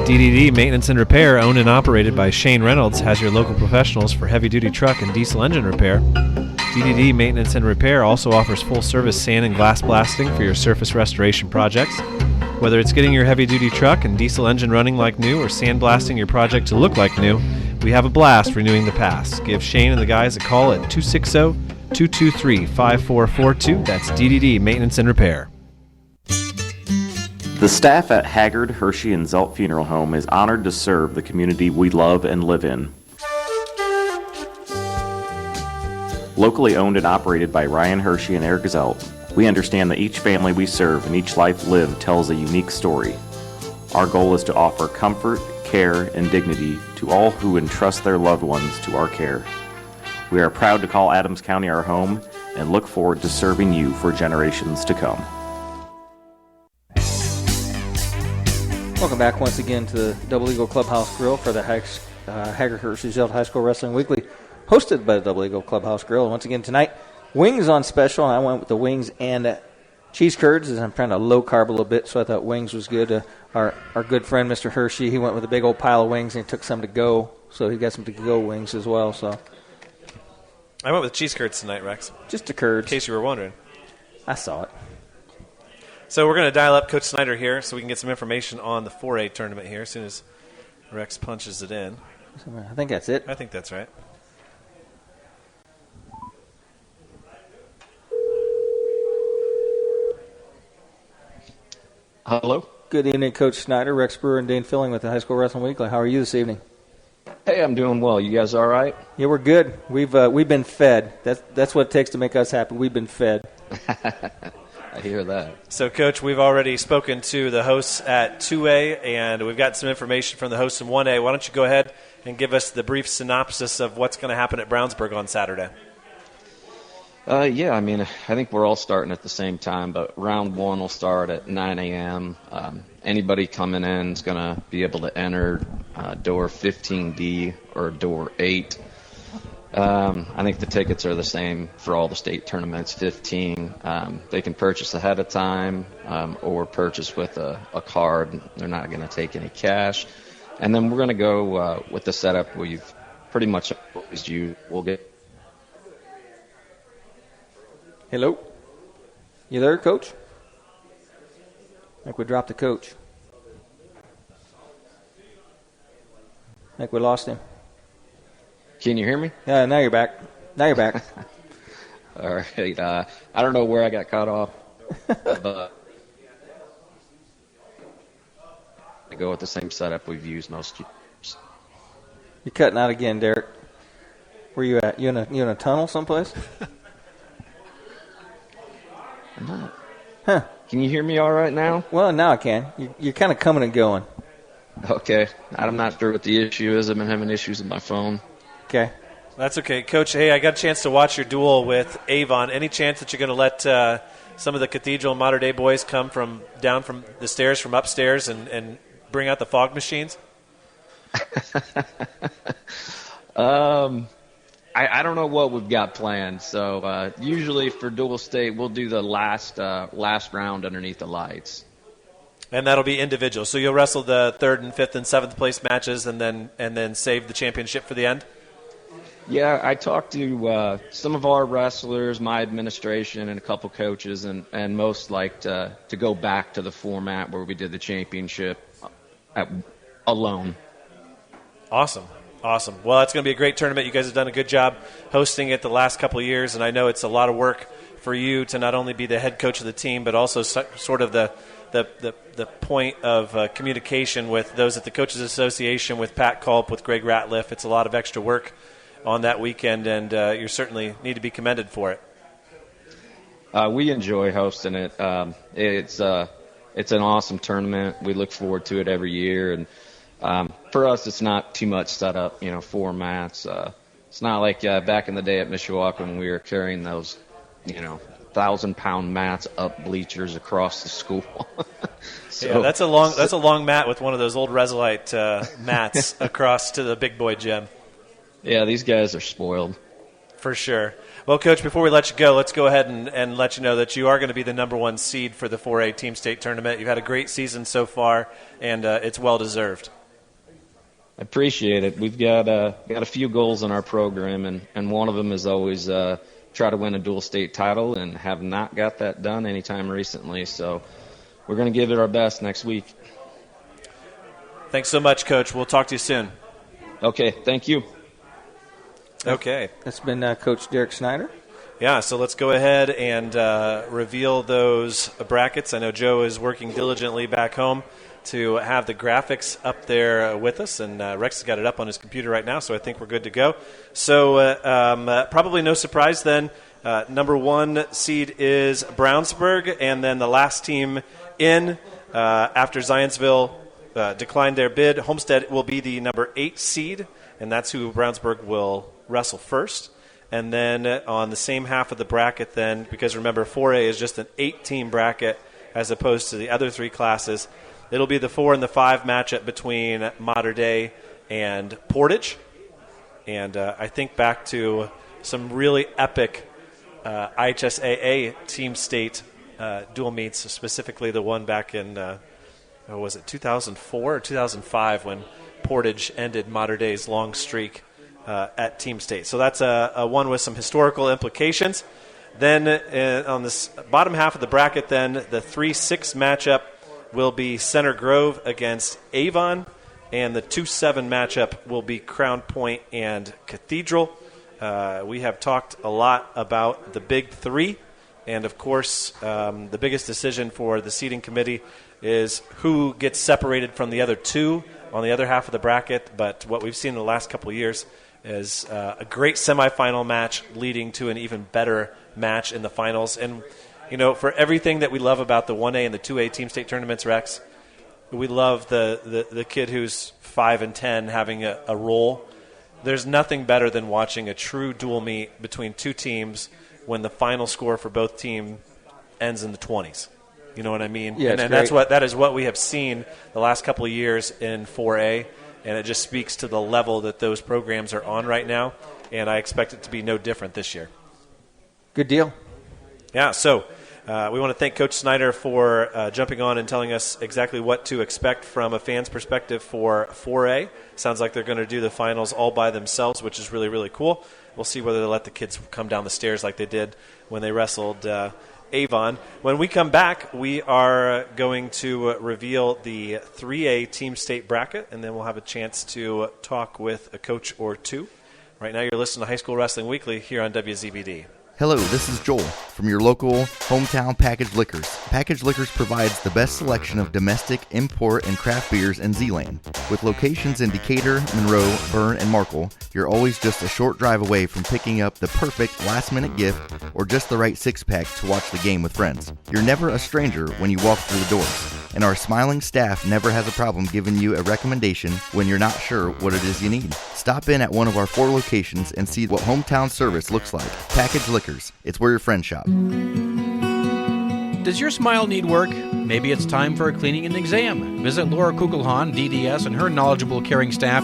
DDD Maintenance and Repair, owned and operated by Shane Reynolds, has your local professionals for heavy-duty truck and diesel engine repair. DDD Maintenance and Repair also offers full-service sand and glass blasting for your surface restoration projects. Whether it's getting your heavy-duty truck and diesel engine running like new or sandblasting your project to look like new, we have a blast renewing the past. Give Shane and the guys a call at 260-223-5442. That's DDD Maintenance and Repair. The staff at Haggard, Hershey, and Zelt Funeral Home is honored to serve the community we love and live in. Locally owned and operated by Ryan Hershey and Eric Zelt, we understand that each family we serve and each life lived tells a unique story. Our goal is to offer comfort, care, and dignity to all who entrust their loved ones to our care. We are proud to call Adams County our home and look forward to serving you for generations to come. Welcome back once again to the Double Eagle Clubhouse Grill for the Haggard Hershey Zelt High School Wrestling Weekly, hosted by the Double Eagle Clubhouse Grill. Once again tonight, wings on special, and I went with the wings and cheese curds, as I'm trying to low carb a little bit, so I thought wings was good. Our good friend, Mr. Hershey, he went with a big old pile of wings, and he took some to go, so he got some to go wings as well. So I went with cheese curds tonight, Rex. Just the curds. In case you were wondering. I saw it. So we're going to dial up Coach Snyder here so we can get some information on the 4A tournament here as soon as Rex punches it in. I think that's it. I think that's right. Hello. Good evening, Coach Snyder. Rex Brewer and Dane Fuelling with the High School Wrestling Weekly. How are you this evening? Hey, I'm doing well. You guys all right? Yeah, we're good. We've been fed. That's what it takes to make us happy. We've been fed. I hear that. So, Coach, we've already spoken to the hosts at 2A, and we've got some information from the hosts in 1A. Why don't you go ahead and give us the brief synopsis of what's going to happen at Brownsburg on Saturday? Yeah, I mean, I think we're all starting at the same time, but round one will start at 9 a.m. Anybody coming in is going to be able to enter door 15B or door 8. I think the tickets are the same for all the state tournaments, 15. They can purchase ahead of time or purchase with a card. They're not going to take any cash. And then we're going to go with the setup we've pretty much always used. We'll get. Hello? You there, Coach? I think we dropped the coach. I think we lost him. Can you hear me? Yeah, now you're back. All right. I don't know where I got cut off. But I go with the same setup we've used most years. You're cutting out again, Darrick. Where you at? You in a tunnel someplace? I'm not. Huh. Can you hear me all right now? Well, now I can. You're kind of coming and going. Okay. I'm not sure what the issue is. I've been having issues with my phone. Okay. That's okay. Coach, hey, I got a chance to watch your duel with Avon. Any chance that you're going to let some of the Cathedral and Mater Dei boys come down from the stairs from upstairs and bring out the fog machines? I don't know what we've got planned. So usually for dual state, we'll do the last round underneath the lights. And that'll be individual. So you'll wrestle the 3rd and 5th and 7th place matches and then save the championship for the end? Yeah, I talked to some of our wrestlers, my administration, and a couple coaches, and most liked to go back to the format where we did the championship alone. Awesome. Well, it's going to be a great tournament. You guys have done a good job hosting it the last couple of years, and I know it's a lot of work for you to not only be the head coach of the team, but also sort of the point of communication with those at the Coaches Association, with Pat Culp, with Greg Ratliff. It's a lot of extra work on that weekend, and you certainly need to be commended for it. We enjoy hosting it. It's an awesome tournament. We look forward to it every year, and for us, it's not too much setup, formats. It's not like back in the day at Mishawaka when we were carrying those, 1,000-pound mats up bleachers across the school. So, yeah, that's a long mat with one of those old Resolite mats across to the big boy gym. Yeah, these guys are spoiled. For sure. Well, Coach, before we let you go, let's go ahead and let you know that you are going to be the number 1 seed for the 4A Team State Tournament. You've had a great season so far, and it's well-deserved. I appreciate it. We've got a few goals in our program, and one of them is always try to win a dual state title, and have not got that done anytime recently. So we're going to give it our best next week. Thanks so much, Coach. We'll talk to you soon. Okay, thank you. Okay. That's been Coach Darrick Snyder. Yeah, so let's go ahead and reveal those brackets. I know Joe is working diligently back home to have the graphics up there with us, and Rex has got it up on his computer right now, so I think we're good to go. So probably no surprise then, number 1 seed is Brownsburg, and then the last team in after Zionsville declined their bid, Homestead will be the number 8 seed, and that's who Brownsburg will wrestle first. And then on the same half of the bracket then, because remember 4A is just an 8-team bracket as opposed to the other 3 classes, it'll be the 4 and the 5 matchup between Mater Dei and Portage. And I think back to some really epic IHSAA team state dual meets, specifically the one back in, was it 2004 or 2005 when Portage ended Mater Dei's long streak at Team State. So that's a one with some historical implications. Then on this bottom half of the bracket, then the 3-6 matchup will be Center Grove against Avon, and the 2-7 matchup will be Crown Point and Cathedral. We have talked a lot about the Big Three, and of course, the biggest decision for the seating committee is who gets separated from the other two on the other half of the bracket. But what we've seen in the last couple of years is a great semifinal match leading to an even better match in the finals. And, for everything that we love about the 1A and the 2A team state tournaments, Rex, we love the kid who's 5 and 10 having a role. There's nothing better than watching a true dual meet between two teams when the final score for both teams ends in the 20s. You know what I mean? Yeah, and that is what we have seen the last couple of years in 4A, and it just speaks to the level that those programs are on right now, and I expect it to be no different this year. Good deal. Yeah, so we want to thank Coach Snyder for jumping on and telling us exactly what to expect from a fan's perspective for 4A. Sounds like they're going to do the finals all by themselves, which is really, really cool. We'll see whether they'll let the kids come down the stairs like they did when they wrestled Avon. When we come back, we are going to reveal the 3A team state bracket, and then we'll have a chance to talk with a coach or two. Right now you're listening to High School Wrestling Weekly here on WZBD. Hello, this is Joel from your local hometown Package Liquors. Package Liquors provides the best selection of domestic, import, and craft beers in Zeeland. With locations in Decatur, Monroe, Bern, and Markle, you're always just a short drive away from picking up the perfect last-minute gift or just the right six-pack to watch the game with friends. You're never a stranger when you walk through the doors, and our smiling staff never has a problem giving you a recommendation when you're not sure what it is you need. Stop in at one of our 4 locations and see what hometown service looks like. Package Liquors. It's where your friends shop. Does your smile need work? Maybe it's time for a cleaning and exam. Visit Laura Kugelhahn, DDS, and her knowledgeable, caring staff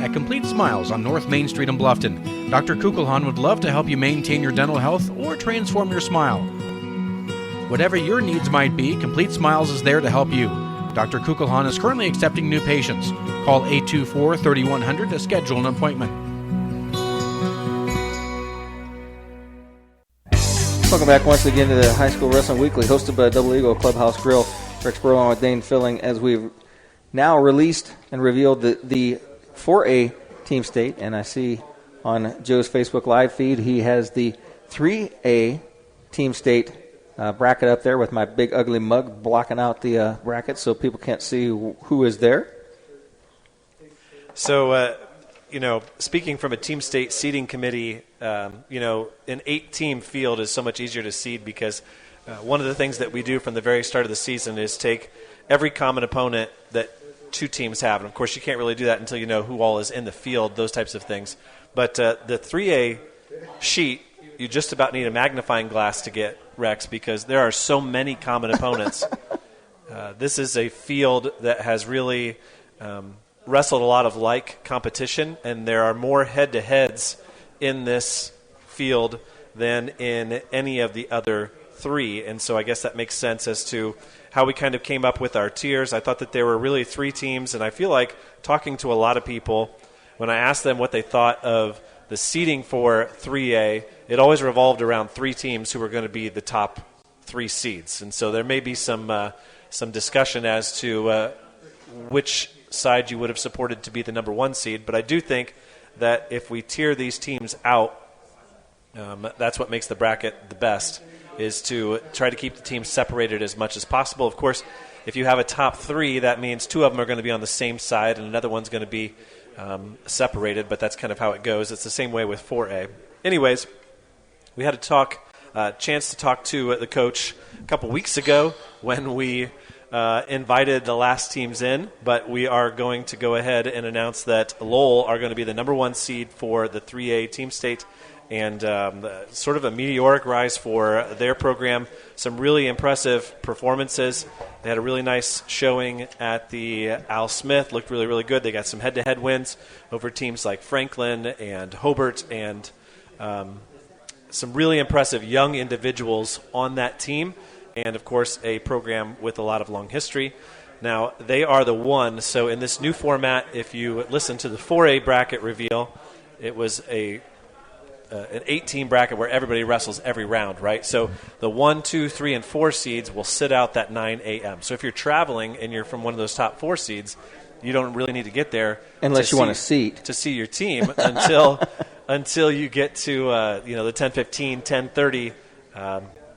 at Complete Smiles on North Main Street in Bluffton. Dr. Kugelhahn would love to help you maintain your dental health or transform your smile. Whatever your needs might be, Complete Smiles is there to help you. Dr. Kugelhahn is currently accepting new patients. Call 824-3100 to schedule an appointment. Welcome back once again to the High School Wrestling Weekly, hosted by Double Eagle Clubhouse Grill. Rex Brewer and Dane Fuelling, as we've now released and revealed the 4A team state, and I see on Joe's Facebook Live feed he has the 3A team state bracket up there with my big ugly mug blocking out the bracket so people can't see who is there. So, speaking from a team state seeding committee, an 8-team field is so much easier to seed because one of the things that we do from the very start of the season is take every common opponent that 2 teams have. And, of course, you can't really do that until you know who all is in the field, those types of things. But the 3A sheet, you just about need a magnifying glass to get, Rex, because there are so many common opponents. This is a field that has really wrestled a lot of like competition, and there are more head-to-heads in this field than in any of the other 3. And so I guess that makes sense as to how we kind of came up with our tiers. I thought that there were really 3 teams, and I feel like talking to a lot of people, when I asked them what they thought of the seeding for 3A, it always revolved around 3 teams who were going to be the top 3 seeds. And so there may be some discussion as to which side you would have supported to be the number 1 seed. But I do think that if we tier these teams out, that's what makes the bracket the best, is to try to keep the teams separated as much as possible. Of course, if you have a top 3, that means 2 of them are going to be on the same side and another one's going to be separated, but that's kind of how it goes. It's the same way with 4A. Anyways, we had a chance to talk to the coach a couple weeks ago when we invited the last teams in, but we are going to go ahead and announce that Lowell are going to be the number 1 seed for the 3A team state, and sort of a meteoric rise for their program. Some really impressive performances. They had a really nice showing at the Al Smith. Looked really, really good. They got some head-to-head wins over teams like Franklin and Hobart, and some really impressive young individuals on that team, and, of course, a program with a lot of long history. Now, they are the 1, so in this new format, if you listen to the 4A bracket reveal, it was a an 8-team bracket where everybody wrestles every round, right? So the 1, 2, 3, and 4 seeds will sit out that 9 a.m. So if you're traveling and you're from one of those top 4 seeds, you don't really need to get there unless you want a seat to see your team until you get to the 10:15, 10:30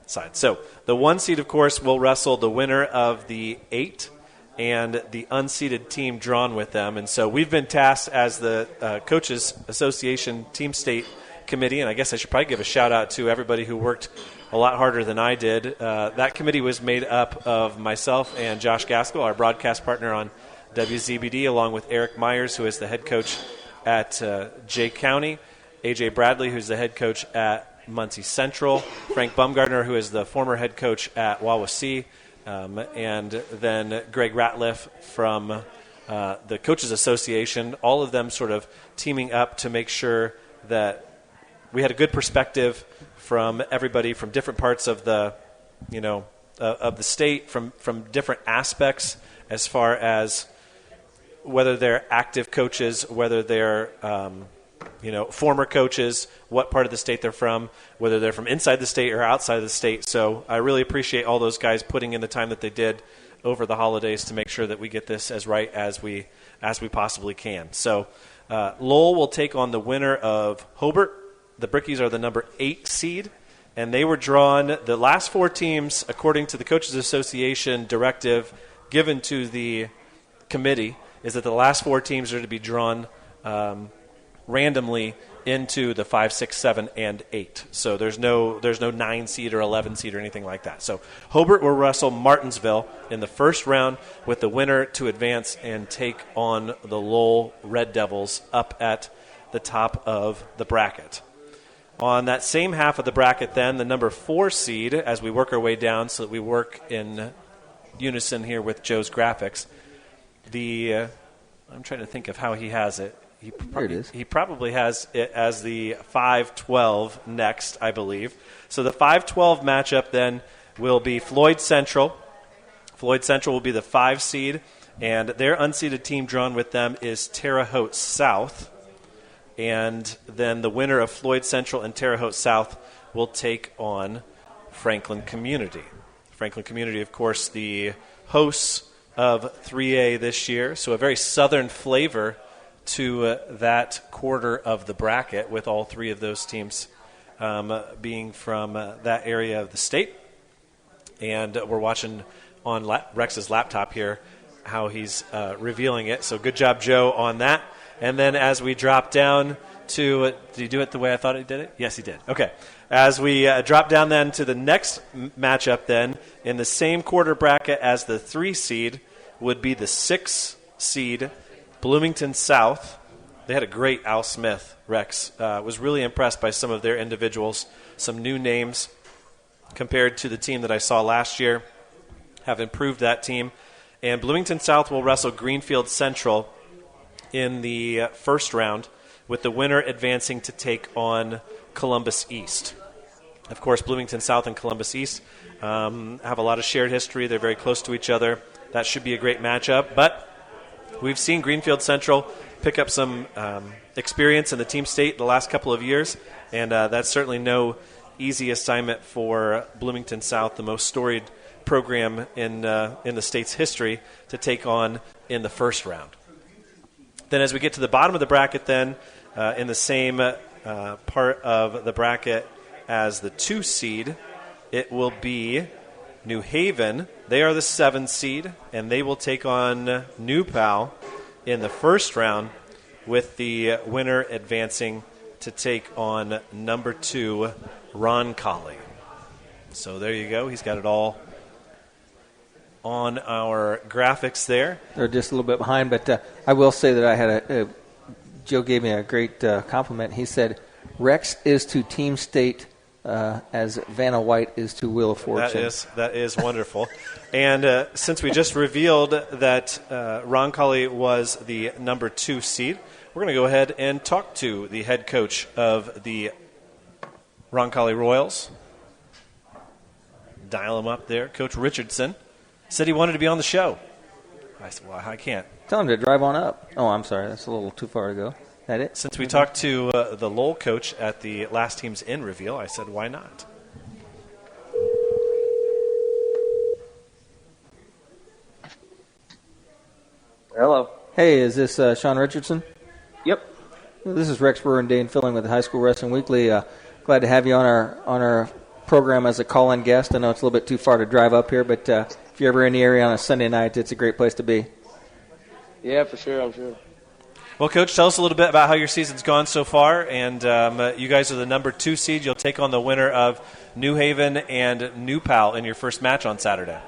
side. So the 1 seed, of course, will wrestle the winner of the 8 and the unseeded team drawn with them. And so we've been tasked as the Coaches Association Team State Committee, and I guess I should probably give a shout-out to everybody who worked a lot harder than I did. That committee was made up of myself and Josh Gaskell, our broadcast partner on WZBD, along with Eric Myers, who is the head coach at Jay County, A.J. Bradley, who's the head coach at Muncie Central, Frank Bumgardner, who is the former head coach at Wawasee, and then Greg Ratliff from the Coaches Association, all of them sort of teaming up to make sure that we had a good perspective from everybody from different parts of the, of the state, from different aspects as far as whether they're active coaches, whether they're former coaches, what part of the state they're from, whether they're from inside the state or outside of the state. So I really appreciate all those guys putting in the time that they did over the holidays to make sure that we get this as right as we possibly can. So Lowell will take on the winner of Hobart. The Brickies are the number 8 seed, and they were drawn. The last 4 teams, according to the Coaches Association directive given to the committee, is that the last 4 teams are to be drawn randomly into the 5, 6, 7, and 8. So there's no 9 seed or 11 seed or anything like that. So Hobart will wrestle Martinsville in the first round, with the winner to advance and take on the Lowell Red Devils up at the top of the bracket. On that same half of the bracket then, the number 4 seed, as we work our way down so that we work in unison here with Joe's graphics, I'm trying to think of how he has it. There it is. He probably has it as the 5-12 next, I believe. So the 5-12 matchup then will be Floyd Central. Floyd Central will be the 5 seed, and their unseeded team drawn with them is Terre Haute South. And then the winner of Floyd Central and Terre Haute South will take on Franklin Community. Franklin Community, of course, the hosts of 3A this year, so a very southern flavor to that quarter of the bracket, with all 3 of those teams being from that area of the state. And we're watching on Rex's laptop here how he's revealing it, so good job, Joe, on that. And then as we drop down to did he do it the way I thought he did it? Yes, he did. Okay. As we drop down then to the next matchup then, in the same quarter bracket as the 3 seed would be the 6 seed, Bloomington South. They had a great Al Smith, Rex. Was really impressed by some of their individuals, some new names compared to the team that I saw last year, have improved that team. And Bloomington South will wrestle Greenfield Central in the first round, with the winner advancing to take on Columbus East. Of course, Bloomington South and Columbus East have a lot of shared history. They're very close to each other. That should be a great matchup. But we've seen Greenfield Central pick up some experience in the team state the last couple of years, and that's certainly no easy assignment for Bloomington South, the most storied program in the state's history, to take on in the first round. Then as we get to the bottom of the bracket then, in the same part of the bracket as the 2 seed, it will be New Haven. They are the 7 seed, and they will take on New Pal in the first round, with the winner advancing to take on number 2, Roncalli. So there you go. He's got it all on our graphics there. They're just a little bit behind, but I will say that I had Joe gave me a great compliment. He said, Rex is to Team State as Vanna White is to Wheel of Fortune. That is wonderful. And since we just revealed that Roncalli was the number 2 seed, we're going to go ahead and talk to the head coach of the Roncalli Royals. Dial him up there. Coach Richardson said he wanted to be on the show. I said, well, I can't. Tell him to drive on up. Oh, I'm sorry. That's a little too far to go. that it? Since we talked to the Lowell coach at the last team's in reveal, I said, why not? Hello. Hey, is this Shaun Richardson? Yep. This is Brewer and Dane Fuelling with the High School Wrestling Weekly. Glad to have you on our program as a call-in guest. I know it's a little bit too far to drive up here, but if you're ever in the area on a Sunday night, it's a great place to be. Yeah, for sure, I'm sure. Well, Coach, tell us a little bit about how your season's gone so far. And you guys are the number 2 seed. You'll take on the winner of New Haven and New Pal in your first match on Saturday.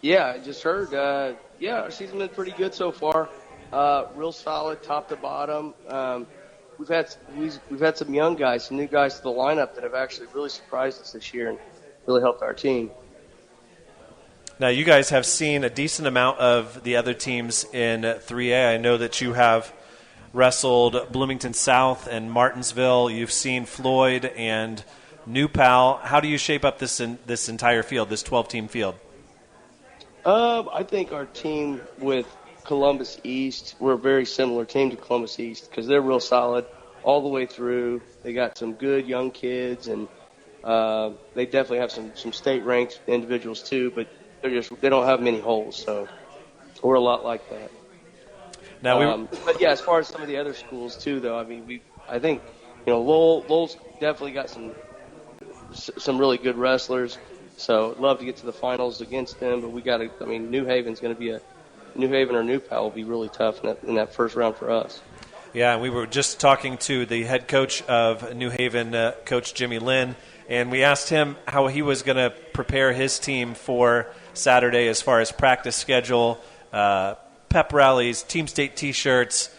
Yeah, I just heard. Our season's been pretty good so far. Real solid, top to bottom. We've had some young guys, some new guys to the lineup that have actually really surprised us this year and really helped our team. Now, you guys have seen a decent amount of the other teams in 3A. I know that you have wrestled Bloomington South and Martinsville. You've seen Floyd and New Pal. How do you shape up this entire field, this 12-team field? I think our team with Columbus East, we're a very similar team to Columbus East because they're real solid all the way through. They got some good young kids, and they definitely have some state-ranked individuals too, but they don't have many holes, so we're a lot like that. Now but yeah, as far as some of the other schools too, though, I mean, I think Lowell's definitely got some really good wrestlers. So I'd love to get to the finals against them, but New Haven's going to be New Haven or New Pal will be really tough in that first round for us. Yeah, we were just talking to the head coach of New Haven, Coach Jimmy Linn, and we asked him how he was going to prepare his team for Saturday as far as practice schedule, pep rallies, team state T-shirts,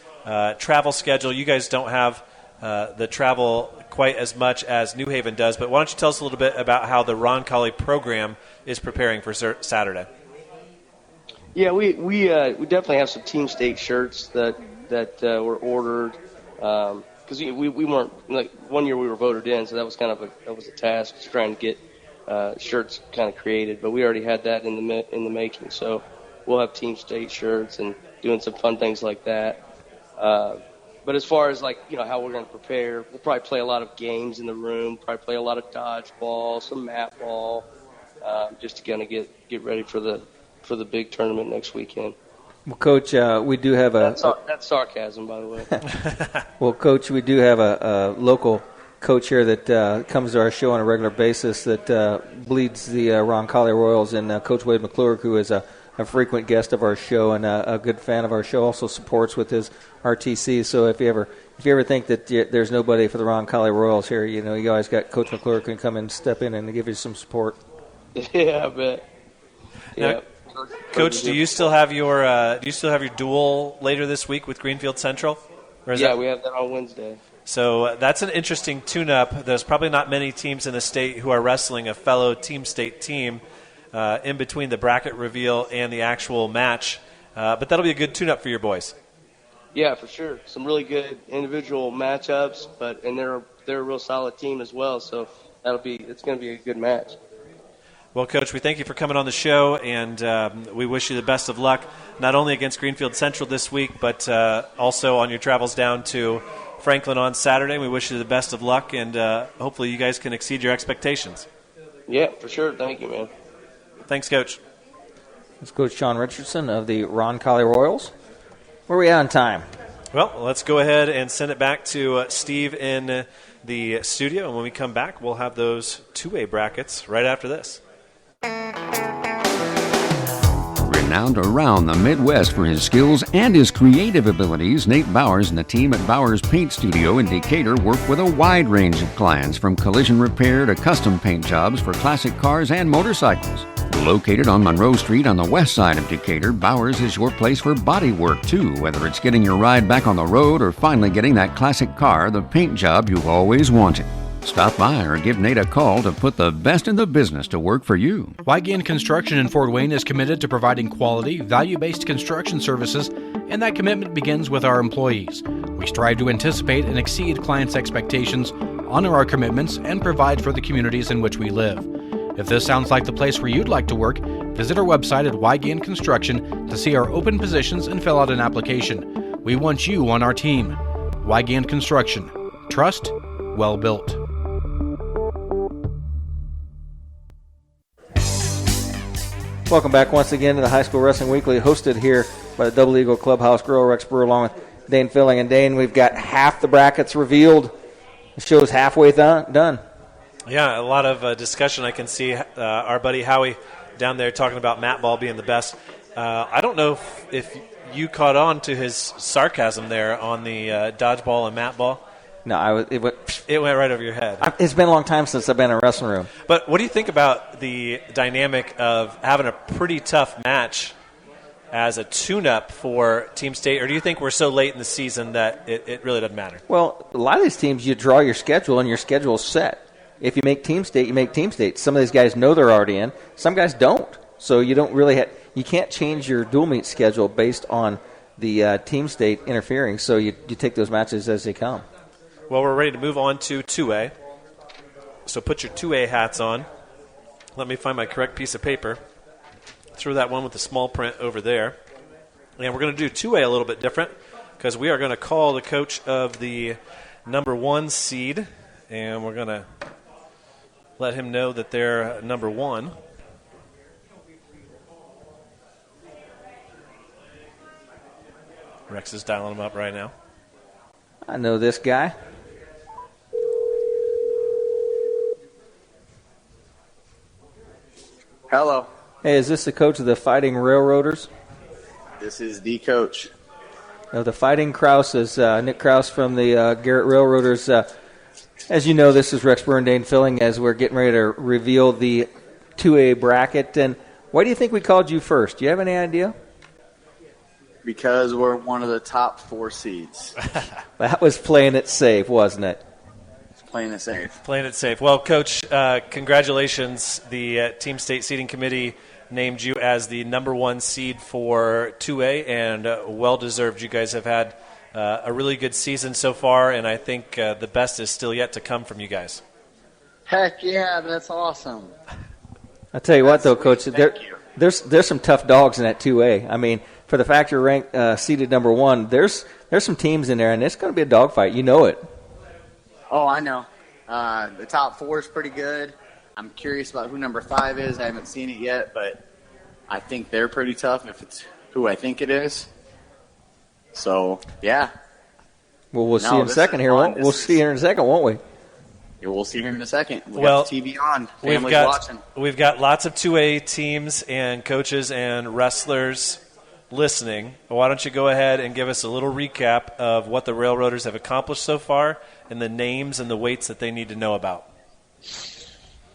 travel schedule. You guys don't have the travel quite as much as New Haven does, but why don't you tell us a little bit about how the Roncalli program is preparing for Saturday? Yeah, we definitely have some team state shirts that were ordered because we weren't, like, one year we were voted in, so that was a task, just trying to get shirts kind of created, but we already had that in the making, so we'll have team state shirts and doing some fun things like that. But as far as how we're going to prepare, we'll probably play a lot of games in the room, probably play a lot of dodgeball, some mat ball, just to kind of get ready for the big tournament next weekend. Well, Coach, we do have that's sarcasm, by the way. Well, Coach, we do have a local coach here that comes to our show on a regular basis that bleeds the Roncalli Royals, and Coach Wade McClurg, who is a frequent guest of our show and a good fan of our show, also supports with his RTC. So if you ever think that there's nobody for the Roncalli Royals here, you always got Coach McClure can come and step in and give you some support. Yeah, I bet. Yeah. Coach, do you still have your duel later this week with Greenfield Central? We have that on Wednesday. So that's an interesting tune-up. There's probably not many teams in the state who are wrestling a fellow team state team in between the bracket reveal and the actual match. But that'll be a good tune-up for your boys. Yeah, for sure. Some really good individual matchups, and they're a real solid team as well. So it's going to be a good match. Well, Coach, we thank you for coming on the show, and we wish you the best of luck, not only against Greenfield Central this week, but also on your travels down to Franklin on Saturday. We wish you the best of luck, and hopefully you guys can exceed your expectations. Yeah, for sure. Thank you, man. Thanks, Coach. That's Coach Shaun Richardson of the Roncalli Royals. Where are we at on time? Well, let's go ahead and send it back to Steve in the studio, and when we come back, we'll have those 2A brackets right after this. Renowned around the Midwest for his skills and his creative abilities, Nate Bowers and the team at Bowers Paint Studio in Decatur work with a wide range of clients, from collision repair to custom paint jobs for classic cars and motorcycles. Located on Monroe Street on the west side of Decatur, Bowers is your place for body work too, whether it's getting your ride back on the road or finally getting that classic car, the paint job you've always wanted. Stop by or give Nate a call to put the best in the business to work for you. Weigand Construction in Fort Wayne is committed to providing quality, value-based construction services, and that commitment begins with our employees. We strive to anticipate and exceed clients' expectations, honor our commitments, and provide for the communities in which we live. If this sounds like the place where you'd like to work, visit our website at Weigand Construction to see our open positions and fill out an application. We want you on our team. Wygand Construction. Trust, well built. Welcome back once again to the High School Wrestling Weekly, hosted here by the Double Eagle Clubhouse Grill. Rex Brewer along with Dane Fuelling. And Dane, we've got half the brackets revealed. The show's halfway done. Yeah, a lot of discussion. I can see our buddy Howie down there talking about mat ball being the best. I don't know if you caught on to his sarcasm there on the dodgeball and mat ball. No, it went right over your head. It's been a long time since I've been in a wrestling room. But what do you think about the dynamic of having a pretty tough match as a tune-up for Team State? Or do you think we're so late in the season that it really doesn't matter? Well, a lot of these teams, you draw your schedule, and your schedule's set. If you make Team State, you make Team State. Some of these guys know they're already in. Some guys don't. So you don't really you can't change your dual meet schedule based on the Team State interfering. So you take those matches as they come. Well, we're ready to move on to 2A. So put your 2A hats on. Let me find my correct piece of paper. Throw that one with the small print over there. And we're going to do 2A a little bit different because we are going to call the coach of the number 1 seed, and we're going to let him know that they're number 1. Rex is dialing him up right now. I know this guy. Hello. Hey, is this the coach of the Fighting Railroaders? This is the coach. No, the Fighting Kraus is Nick Kraus from the Garrett Railroaders. As you know, this is Rex Brewer and Dane Fuelling as we're getting ready to reveal the 2A bracket. And why do you think we called you first? Do you have any idea? Because we're one of the top 4 seeds. That was playing it safe, wasn't it? Playing it safe. Playing it safe. Well, Coach, congratulations. The Team State Seeding Committee named you as the number 1 seed for 2A, and well-deserved. You guys have had a really good season so far, and I think the best is still yet to come from you guys. Heck yeah, that's awesome. I'll tell you what, though, Coach, there's some tough dogs in that 2A. I mean, for the fact you're ranked seeded number 1, there's some teams in there, and it's going to be a dogfight. You know it. Oh, I know. The top 4 is pretty good. I'm curious about who number 5 is. I haven't seen it yet, but I think they're pretty tough if it's who I think it is. So, yeah. Well, we'll see in a second here. We'll see in a second, won't we? Yeah, we'll see here in a second. We Well, got the TV on. We've Family's got watching. We've got lots of 2A teams and coaches and wrestlers listening. Why don't you go ahead and give us a little recap of what the Railroaders have accomplished so far and the names and the weights that they need to know about.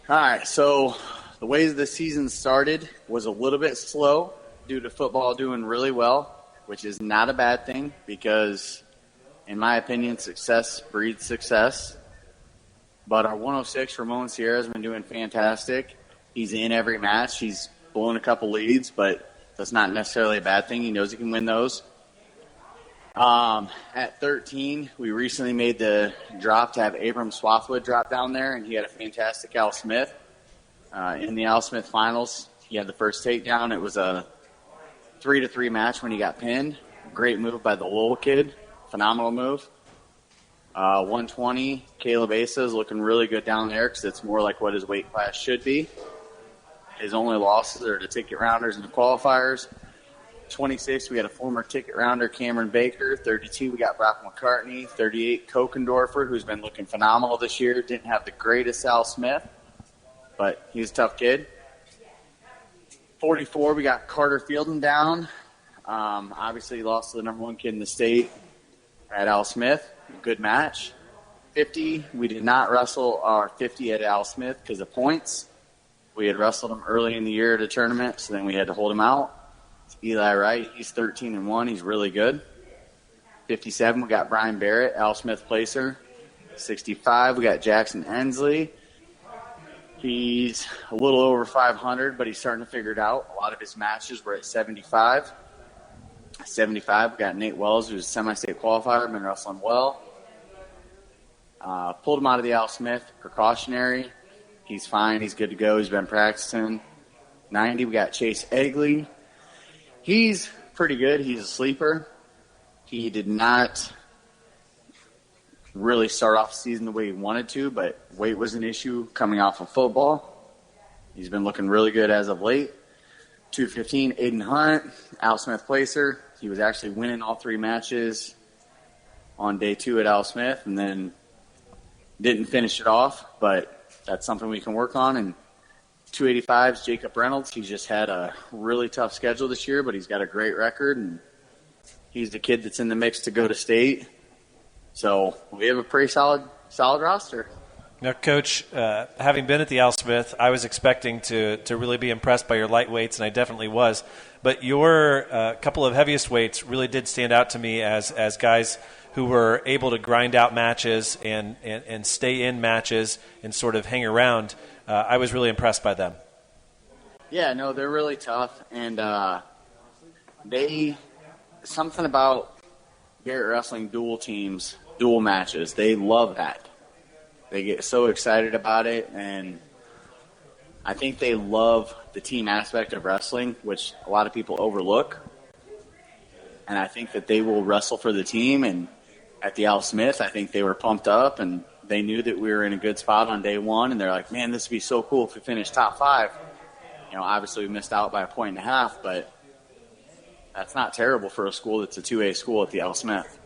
All right, so the way the season started was a little bit slow due to football doing really well, which is not a bad thing because, in my opinion, success breeds success. But our 106, Ramon Sierra, has been doing fantastic. He's in every match. He's blown a couple leads, but that's not necessarily a bad thing. He knows he can win those. At 13, we recently made the drop to have Abram Swathwood drop down there, and he had a fantastic Al Smith. In the Al Smith finals, he had the first takedown. It was a 3-3 match when he got pinned. Great move by the Lowell kid. Phenomenal move. 120, Caleb Asa is looking really good down there because it's more like what his weight class should be. His only losses are the ticket rounders and the qualifiers. 26, we had a former ticket rounder, Cameron Baker. 32, we got Brock McCartney. 38, Kokendorfer, who's been looking phenomenal this year. Didn't have the greatest Al Smith, but he's a tough kid. 44, we got Carter Fielden down. Obviously, he lost to the number 1 kid in the state at Al Smith. Good match. 50, we did not wrestle our 50 at Al Smith because of points. We had wrestled him early in the year at a tournament, so then we had to hold him out. It's Eli Wright. He's 13-1. He's really good. 57, we got Brian Barrett, Al Smith placer. 65, we got Jackson Ensley. He's a little over 500, but he's starting to figure it out. A lot of his matches were at 75. 75, we got Nate Wells, who's a semi-state qualifier, been wrestling well. Pulled him out of the Al Smith precautionary. He's fine. He's good to go. He's been practicing. 90, we got Chase Egley. He's pretty good. He's a sleeper. He did not really start off the season the way he wanted to, but weight was an issue coming off of football. He's been looking really good as of late. 215, Aiden Hunt, Al Smith Placer. He was actually winning all 3 matches on day 2 at Al Smith, and then didn't finish it off, but that's something we can work on. And 285's Jacob Reynolds. He's just had a really tough schedule this year, but he's got a great record, and he's the kid that's in the mix to go to state. So we have a pretty solid roster. Now, Coach, having been at the Al Smith, I was expecting to really be impressed by your lightweights, and I definitely was. But your couple of heaviest weights really did stand out to me as guys who were able to grind out matches and stay in matches and sort of hang around. I was really impressed by them. Yeah, no, they're really tough, and something about Garrett Wrestling dual teams, dual matches, they love that. They get so excited about it, and I think they love the team aspect of wrestling, which a lot of people overlook. And I think that they will wrestle for the team. And at the Al Smith, I think they were pumped up, and they knew that we were in a good spot on day 1. And they're like, man, this would be so cool if we finished top 5. Obviously we missed out by 1.5 points, but that's not terrible for a school that's a 2A school at the Al Smith.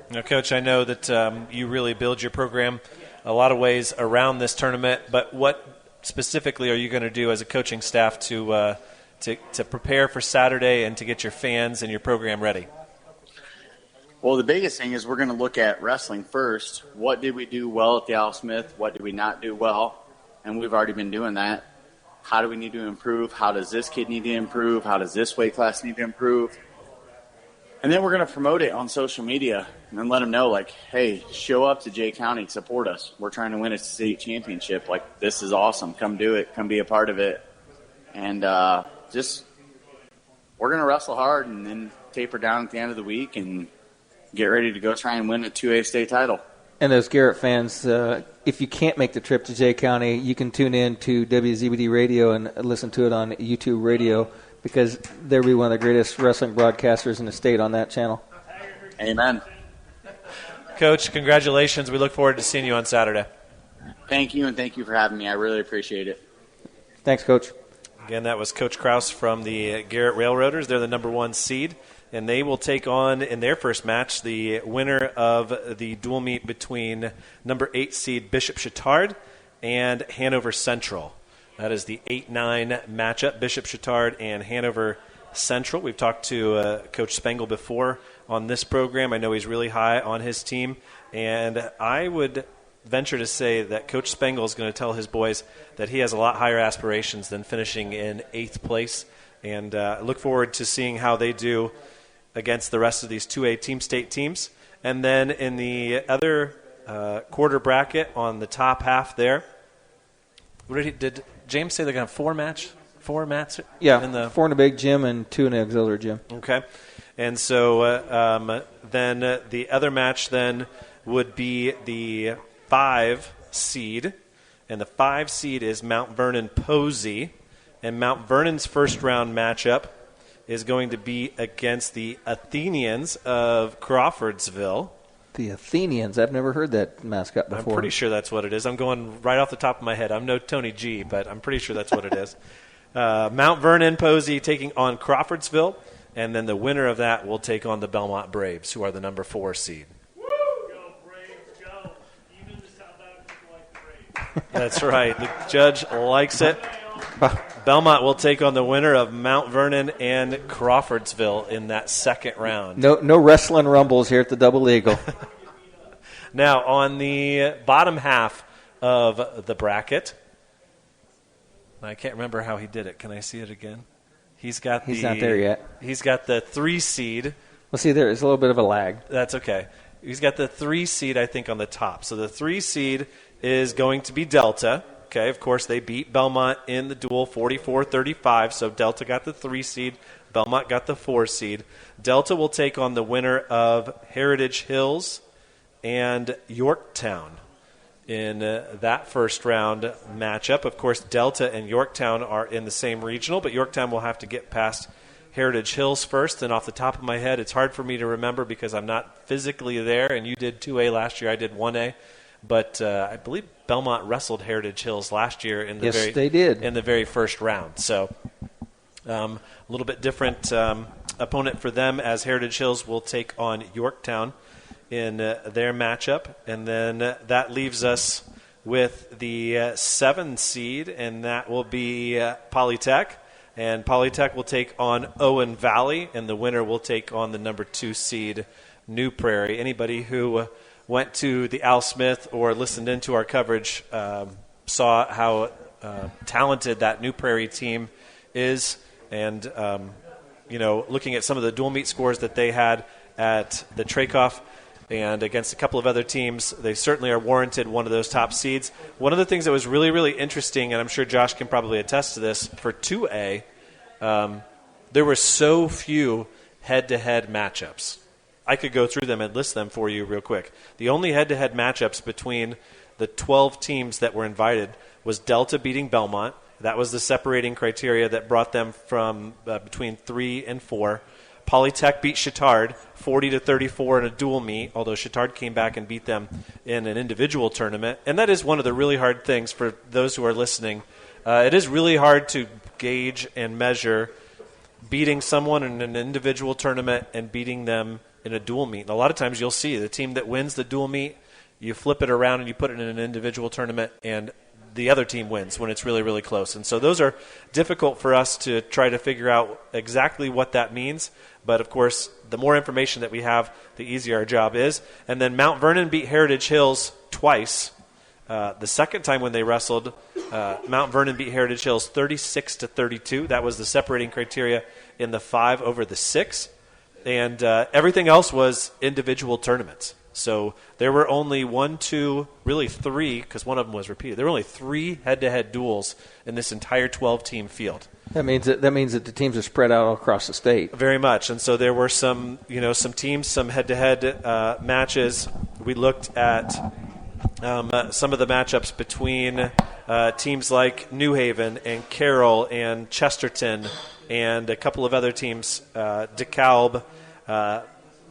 Now, Coach, I know that you really build your program a lot of ways around this tournament, but what specifically are you going to do as a coaching staff to prepare for Saturday and to get your fans and your program ready? Well, the biggest thing is we're going to look at wrestling first. What did we do well at the Al Smith? What did we not do well? And we've already been doing that. How do we need to improve? How does this kid need to improve? How does this weight class need to improve? And then we're going to promote it on social media and then let them know, like, hey, show up to Jay County, support us. We're trying to win a state championship. Like, this is awesome. Come do it. Come be a part of it. And we're going to wrestle hard and then taper down at the end of the week and get ready to go try and win a 2A state title. And those Garrett fans, if you can't make the trip to Jay County, you can tune in to WZBD Radio and listen to it on YouTube Radio, because they'll be one of the greatest wrestling broadcasters in the state on that channel. Amen. Coach, congratulations. We look forward to seeing you on Saturday. Thank you, and thank you for having me. I really appreciate it. Thanks, Coach. Again, that was Coach Kraus from the Garrett Railroaders. They're the number 1 seed, and they will take on, in their first match, the winner of the dual meet between number 8 seed Bishop Chittard and Hanover Central. That is the 8-9 matchup, Bishop Chittard and Hanover Central. We've talked to Coach Spengel before on this program. I know he's really high on his team, and I would venture to say that Coach Spengel is going to tell his boys that he has a lot higher aspirations than finishing in 8th place, and look forward to seeing how they do against the rest of these 2A team state teams. And then in the other quarter bracket on the top half there, did James say they're going to have 4 mats? Yeah, 4 in the big gym and 2 in the auxiliary gym. Okay. And so then the other match then would be the 5 seed, and the 5 seed is Mount Vernon Posey, and Mount Vernon's first round matchup is going to be against the Athenians of Crawfordsville. The Athenians. I've never heard that mascot before. I'm pretty sure that's what it is. I'm going right off the top of my head. I'm no Tony G, but I'm pretty sure that's what it is. Mount Vernon Posey taking on Crawfordsville, and then the winner of that will take on the Belmont Braves, who are the number 4 seed. Woo! Go Braves, go! Even the South Island people like the Braves. That's right. The judge likes it. Belmont will take on the winner of Mount Vernon and Crawfordsville in that second round. No wrestling rumbles here at the Double Eagle. Now, on the bottom half of the bracket, I can't remember how he did it. Can I see it again? He's not there yet. He's got the 3 seed. Well, see, there's a little bit of a lag. That's okay. He's got the 3 seed, I think, on the top. So the 3 seed is going to be Delta. Okay, of course, they beat Belmont in the duel 44-35, so Delta got the 3 seed. Belmont got the 4 seed. Delta will take on the winner of Heritage Hills and Yorktown in that first round matchup. Of course, Delta and Yorktown are in the same regional, but Yorktown will have to get past Heritage Hills first, and off the top of my head, it's hard for me to remember because I'm not physically there, and you did 2A last year, I did 1A. But I believe Belmont wrestled Heritage Hills last year in the they did. in the very first round. So a little bit different opponent for them, as Heritage Hills will take on Yorktown in their matchup. And then that leaves us with the 7 seed, and that will be Polytech. And Polytech will take on Owen Valley, and the winner will take on the number 2 seed, New Prairie. Anybody who went to the Al Smith or listened into our coverage saw how talented that New Prairie team is. And, looking at some of the dual meet scores that they had at the Trakoff and against a couple of other teams, they certainly are warranted one of those top seeds. One of the things that was really, really interesting, and I'm sure Josh can probably attest to this, for 2A, there were so few head-to-head matchups. I could go through them and list them for you real quick. The only head-to-head matchups between the 12 teams that were invited was Delta beating Belmont. That was the separating criteria that brought them from between 3 and 4. Polytech beat Chittard 40-34 in a dual meet, although Chittard came back and beat them in an individual tournament. And that is one of the really hard things for those who are listening. It is really hard to gauge and measure beating someone in an individual tournament and beating them in a dual meet. And a lot of times you'll see the team that wins the dual meet, you flip it around and you put it in an individual tournament, and the other team wins when it's really, really close. And so those are difficult for us to try to figure out exactly what that means. But, of course, the more information that we have, the easier our job is. And then Mount Vernon beat Heritage Hills twice. The second time when they wrestled, Mount Vernon beat Heritage Hills 36-32. That was the separating criteria in the 5 over the 6. And everything else was individual tournaments. So there were only 1, 2, really 3, because one of them was repeated. There were only 3 head-to-head duels in this entire 12-team field. That means that the teams are spread out all across the state. Very much, and so there were some teams, some head-to-head matches. We looked at some of the matchups between teams like New Haven and Carroll and Chesterton and a couple of other teams, DeKalb,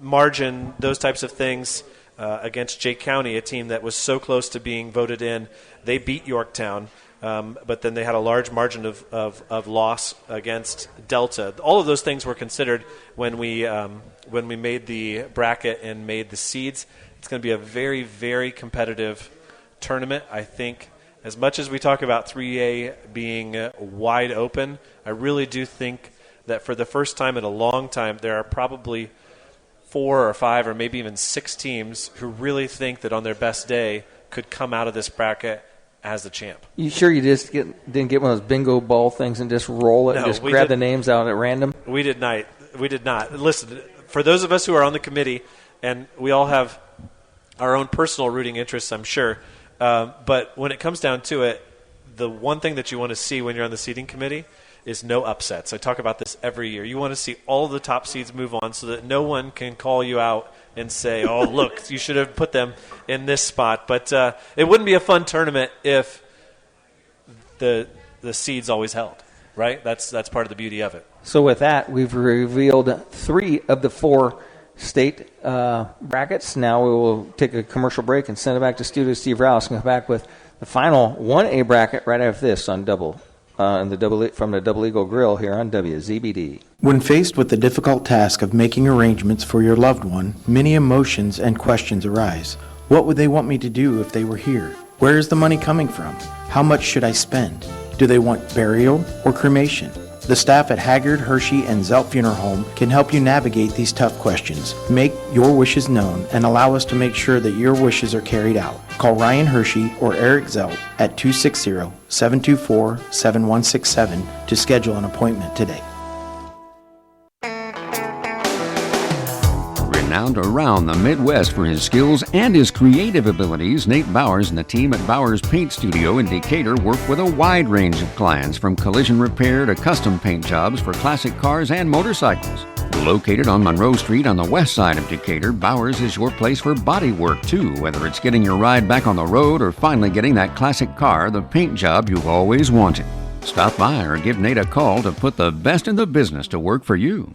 Margin, those types of things, against Jay County, a team that was so close to being voted in. They beat Yorktown, but then they had a large margin of loss against Delta. All of those things were considered when we made the bracket and made the seeds. It's going to be a very, very competitive tournament. I think as much as we talk about 3A being wide open, I really do think that for the first time in a long time, there are probably 4 or 5 or maybe even 6 teams who really think that on their best day could come out of this bracket as the champ. You sure you just didn't get one of those bingo ball things and just roll it and just grab the names out at random? We did not. We did not. Listen, for those of us who are on the committee, and we all have our own personal rooting interests, I'm sure, but when it comes down to it, the one thing that you want to see when you're on the seating committee is no upsets. I talk about this every year. You want to see all of the top seeds move on so that no one can call you out and say, oh, look, you should have put them in this spot. But it wouldn't be a fun tournament if the seeds always held, right? That's part of the beauty of it. So with that, we've revealed 3 of the 4 state brackets. Now we will take a commercial break and send it back to studio Steve Rouse and come back with the final 1A bracket right after this on from the Double Eagle Grill here on WZBD. When faced with the difficult task of making arrangements for your loved one, many emotions and questions arise. What would they want me to do if they were here? Where is the money coming from? How much should I spend? Do they want burial or cremation? The staff at Haggard, Hershey, and Zelt Funeral Home can help you navigate these tough questions. Make your wishes known and allow us to make sure that your wishes are carried out. Call Ryan Hershey or Eric Zelt at 260-724-7167 to schedule an appointment today. Renowned around the Midwest for his skills and his creative abilities, Nate Bowers and the team at Bowers Paint Studio in Decatur work with a wide range of clients, from collision repair to custom paint jobs for classic cars and motorcycles. Located on Monroe Street on the west side of Decatur, Bowers is your place for body work too, whether it's getting your ride back on the road or finally getting that classic car, the paint job you've always wanted. Stop by or give Nate a call to put the best in the business to work for you.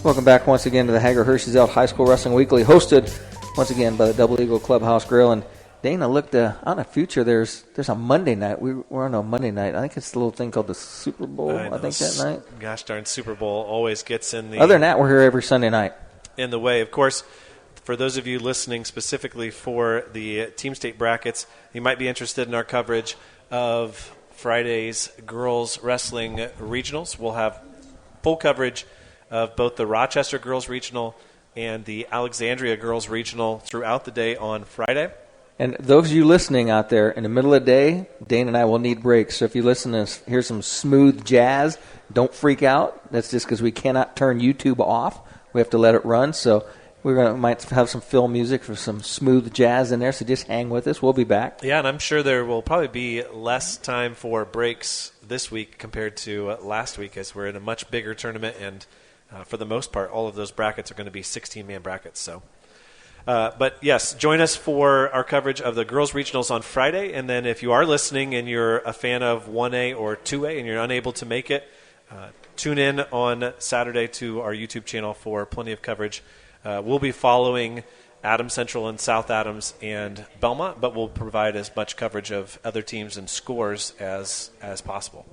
Welcome back once again to the Hager Hershey's Out High School Wrestling Weekly, hosted once again by the Double Eagle Clubhouse Grill. And Dana looked on the future. There's a Monday night. We're on a Monday night. I think it's the little thing called the Super Bowl. I think that night. Gosh darn, Super Bowl always gets in the. Other than that, we're here every Sunday night. In the way, of course. For those of you listening specifically for the team state brackets, you might be interested in our coverage of Friday's girls wrestling regionals. We'll have full coverage of both the Rochester girls regional and the Alexandria girls regional throughout the day on Friday. And those of you listening out there, in the middle of the day, Dane and I will need breaks. So if you listen to hear some smooth jazz, don't freak out. That's just because we cannot turn YouTube off. We have to let it run. So might have some film music for some smooth jazz in there, so just hang with us. We'll be back. Yeah, and I'm sure there will probably be less time for breaks this week compared to last week, as we're in a much bigger tournament, and for the most part, all of those brackets are going to be 16-man brackets. So, but yes, join us for our coverage of the girls' regionals on Friday, and then if you are listening and you're a fan of 1A or 2A and you're unable to make it, tune in on Saturday to our YouTube channel for plenty of coverage. We'll be following Adams Central and South Adams and Belmont, but we'll provide as much coverage of other teams and scores as possible.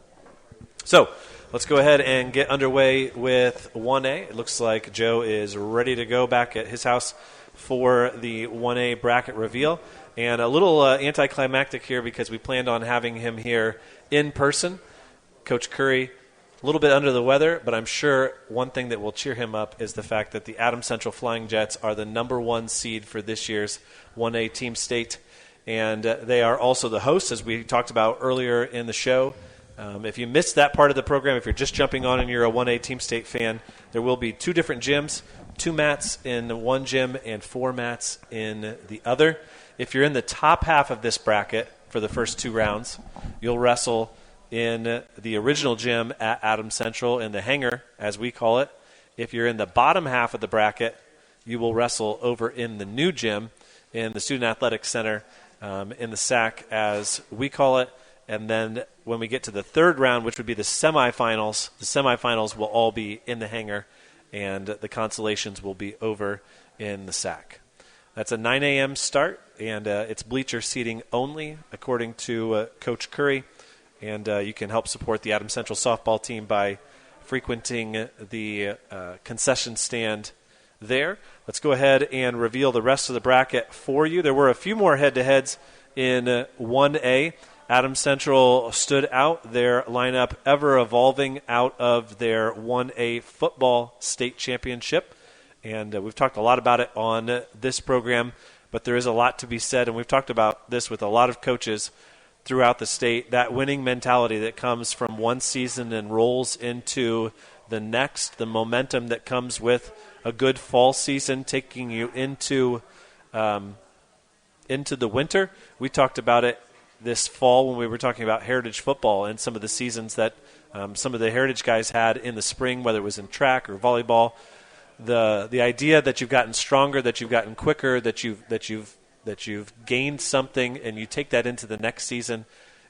So let's go ahead and get underway with 1A. It looks like Joe is ready to go back at his house for the 1A bracket reveal. And a little anticlimactic here because we planned on having him here in person. Coach Curry, a little bit under the weather, but I'm sure one thing that will cheer him up is the fact that the Adams Central Flying Jets are the number 1 seed for this year's 1A team state, and they are also the hosts, as we talked about earlier in the show. If you missed that part of the program, if you're just jumping on and you're a 1A team state fan, there will be 2 different gyms, 2 mats in one gym and 4 mats in the other. If you're in the top half of this bracket for the first 2 rounds, you'll wrestle in the original gym at Adams Central in the hangar, as we call it. If you're in the bottom half of the bracket, you will wrestle over in the new gym in the Student Athletic Center in the SAC, as we call it. And then when we get to the 3rd round, which would be the semifinals will all be in the hangar, and the consolations will be over in the SAC. That's a 9 a.m. start, and it's bleacher seating only, according to Coach Curry. And you can help support the Adams Central softball team by frequenting the concession stand there. Let's go ahead and reveal the rest of the bracket for you. There were a few more head-to-heads in 1A. Adams Central stood out, their lineup ever evolving out of their 1A football state championship. And we've talked a lot about it on this program, but there is a lot to be said, and we've talked about this with a lot of coaches throughout the state, that winning mentality that comes from one season and rolls into the next, the momentum that comes with a good fall season taking you into the winter. We talked about it this fall when we were talking about Heritage football and some of the seasons that some of the Heritage guys had in the spring, whether it was in track or volleyball. The idea that you've gotten stronger, that you've gotten quicker, that you've gained something, and you take that into the next season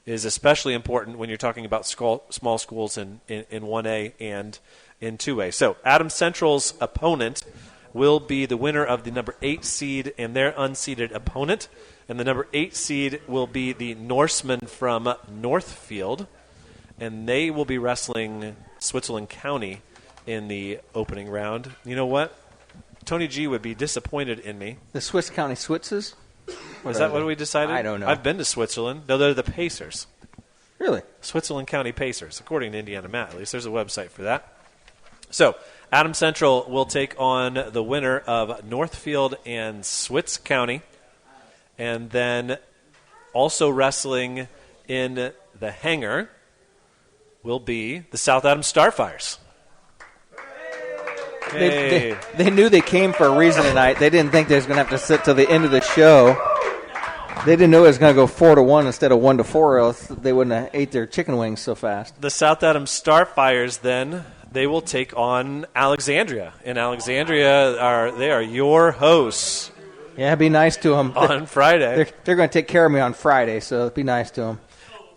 is especially important when you're talking about small schools in 1A and in 2A. So Adams Central's opponent will be the winner of the number 8 seed and their unseeded opponent. And the number 8 seed will be the Norsemen from Northfield. And they will be wrestling Switzerland County in the opening round. You know what? Tony G would be disappointed in me. The Swiss County Switzes? Is that what we decided? I don't know. I've been to Switzerland. No, they're the Pacers. Really? Switzerland County Pacers, according to Indiana Matt. At least there's a website for that. So Adams Central will take on the winner of Northfield and Switz County. And then also wrestling in the hangar will be the South Adams Starfires. Hey. They knew they came for a reason tonight. They didn't think they was going to have to sit till the end of the show. They didn't know it was going to go 4-1 instead of 1-4, or else they wouldn't have ate their chicken wings so fast. The South Adams Starfires, then, they will take on Alexandria. And Alexandria, they are your hosts. Yeah, be nice to them. On Friday. They're going to take care of me on Friday, so be nice to them.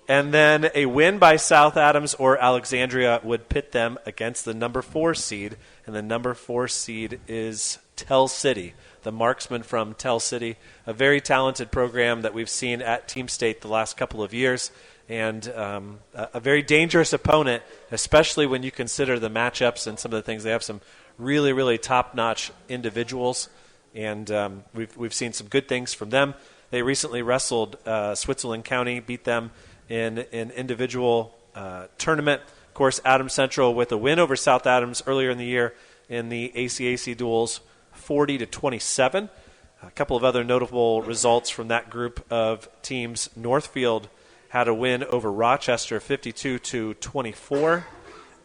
And then a win by South Adams or Alexandria would pit them against the number 4 seed, and the number 4 seed is Tell City, the marksman from Tell City, a very talented program that we've seen at Team State the last couple of years, and a very dangerous opponent, especially when you consider the matchups and some of the things. They have some really, really top-notch individuals, and we've seen some good things from them. They recently wrestled Switzerland County, beat them in an individual tournament. Of course, Adams Central with a win over South Adams earlier in the year in the ACAC duels, 40-27. A couple of other notable results from that group of teams. Northfield had a win over Rochester, 52-24.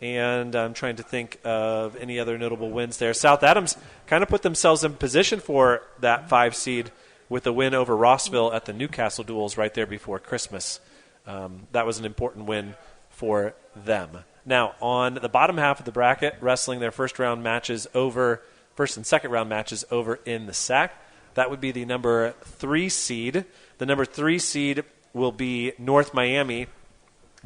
And I'm trying to think of any other notable wins there. South Adams kind of put themselves in position for that 5 seed with a win over Rossville at the Newcastle duels right there before Christmas. That was an important win for them. Now, on the bottom half of the bracket, wrestling their first and second round matches over in the SAC, that would be the number 3 seed. The number 3 seed will be North Miami,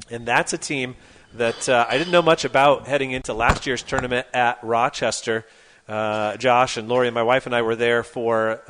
and that's a team that I didn't know much about heading into last year's tournament at Rochester. Josh and Lori and my wife and I were there for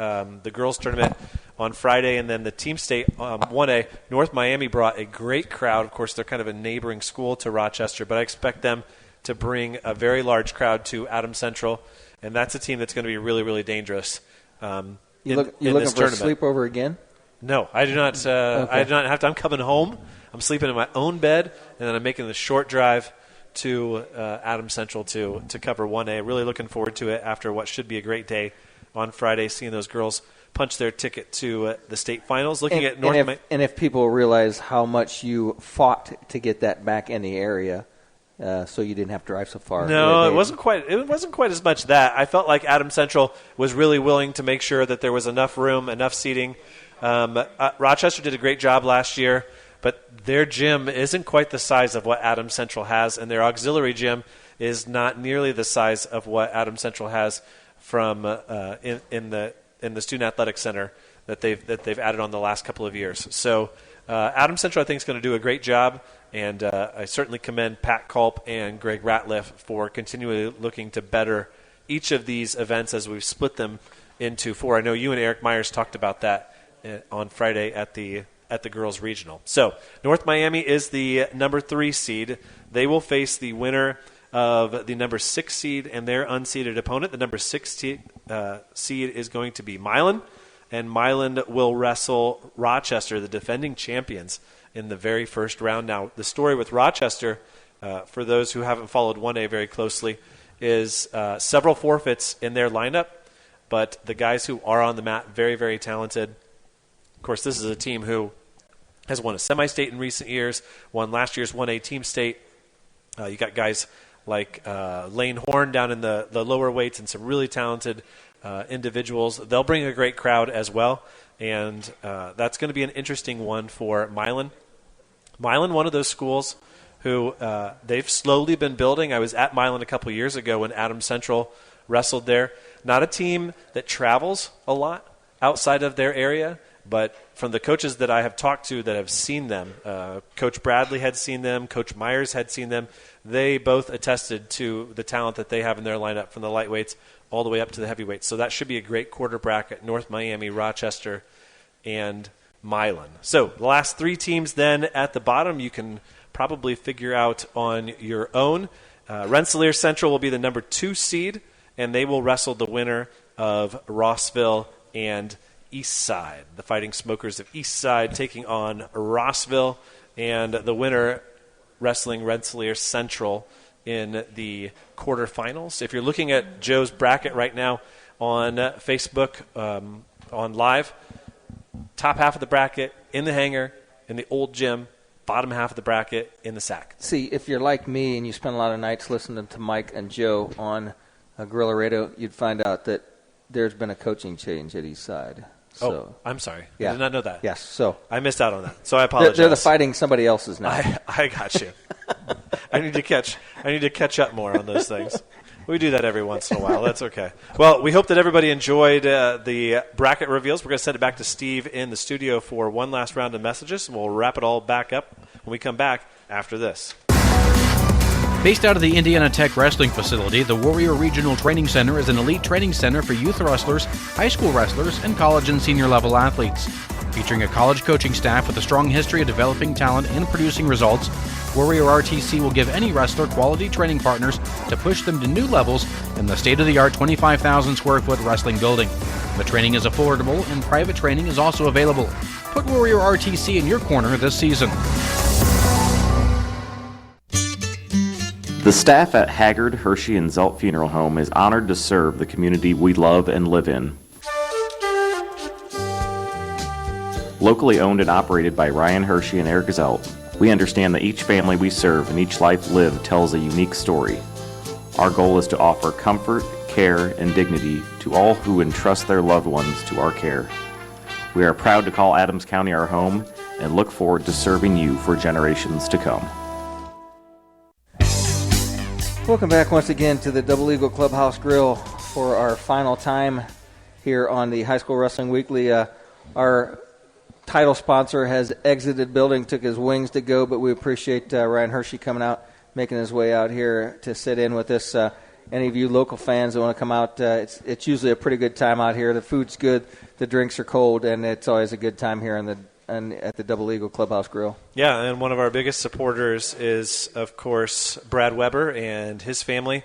the girls' tournament on Friday, and then the Team State 1A. North Miami brought a great crowd. Of course, they're kind of a neighboring school to Rochester, but I expect them to bring a very large crowd to Adams Central, and that's a team that's going to be really, really dangerous. You looking for a sleepover again? No, I do not. Okay. I do not have to. I'm coming home. I'm sleeping in my own bed, and then I'm making the short drive to Adams Central to cover 1A. Really looking forward to it after what should be a great day on Friday, seeing those girls punch their ticket to the state finals. Looking at North and if people realize how much you fought to get that back in the area, so you didn't have to drive so far. No, it wasn't quite as much that. I felt like Adams Central was really willing to make sure that there was enough room, enough seating. Rochester did a great job last year, but their gym isn't quite the size of what Adams Central has, and their auxiliary gym is not nearly the size of what Adams Central has from in the Student Athletic Center that they've added on the last couple of years. So Adams Central, I think, is going to do a great job, and I certainly commend Pat Culp and Greg Ratliff for continually looking to better each of these events as we've split them into 4. I know you and Eric Myers talked about that on Friday at the girls' regional. So North Miami is the number 3 seed. They will face the winner of the number 6 seed and their unseeded opponent. The number 6 seed is going to be Milan, and Milan will wrestle Rochester, the defending champions, in the very first round. Now, the story with Rochester, for those who haven't followed 1A very closely, is several forfeits in their lineup, but the guys who are on the mat, very, very talented. Of course, this is a team who has won a semi-state in recent years, won last year's 1A Team State. You got guys like Lane Horn down in the lower weights and some really talented individuals. They'll bring a great crowd as well, and that's going to be an interesting one for Milan. Milan, one of those schools who they've slowly been building. I was at Milan a couple years ago when Adams Central wrestled there. Not a team that travels a lot outside of their area, but from the coaches that I have talked to that have seen them, Coach Bradley had seen them, Coach Myers had seen them, they both attested to the talent that they have in their lineup from the lightweights all the way up to the heavyweights. So that should be a great quarter bracket, North Miami, Rochester, and Milan. So the last 3 teams then at the bottom you can probably figure out on your own. Rensselaer Central will be the number 2 seed, and they will wrestle the winner of Rossville and Eastside. The Fighting Smokers of Eastside taking on Rossville, and the winner wrestling Rensselaer Central in the quarterfinals. If you're looking at Joe's bracket right now on Facebook, on live, top half of the bracket in the hangar, in the old gym, bottom half of the bracket in the SAC. See, if you're like me and you spend a lot of nights listening to Mike and Joe on Guerrilla Radio, you'd find out that there's been a coaching change at Eastside. So, I'm sorry. Yeah. I did not know that. Yes. So I missed out on that. So I apologize. They're the Fighting somebody else's now. I got you. I need to catch up more on those things. We do that every once in a while. That's okay. Well, we hope that everybody enjoyed the bracket reveals. We're going to send it back to Steve in the studio for one last round of messages, and we'll wrap it all back up when we come back after this. Based out of the Indiana Tech Wrestling Facility, the Warrior Regional Training Center is an elite training center for youth wrestlers, high school wrestlers, and college and senior level athletes. Featuring a college coaching staff with a strong history of developing talent and producing results, Warrior RTC will give any wrestler quality training partners to push them to new levels in the state-of-the-art 25,000 square foot wrestling building. The training is affordable and private training is also available. Put Warrior RTC in your corner this season. The staff at Haggard, Hershey, and Zelt Funeral Home is honored to serve the community we love and live in. Locally owned and operated by Ryan Hershey and Eric Zelt, we understand that each family we serve and each life lived tells a unique story. Our goal is to offer comfort, care, and dignity to all who entrust their loved ones to our care. We are proud to call Adams County our home and look forward to serving you for generations to come. Welcome back once again to the Double Eagle Clubhouse Grill for our final time here on the High School Wrestling Weekly. Our title sponsor has exited building, took his wings to go, but we appreciate Ryan Hershey coming out, making his way out here to sit in with us. Any of you local fans that want to come out, it's usually a pretty good time out here. The food's good, the drinks are cold, and it's always a good time here at the Double Eagle Clubhouse Grill. Yeah, and one of our biggest supporters is, of course, Brad Weber and his family.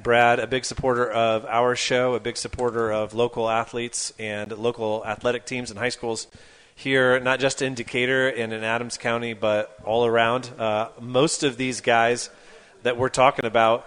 Brad, a big supporter of our show, a big supporter of local athletes and local athletic teams and high schools here, not just in Decatur and in Adams County, but all around. Most of these guys that we're talking about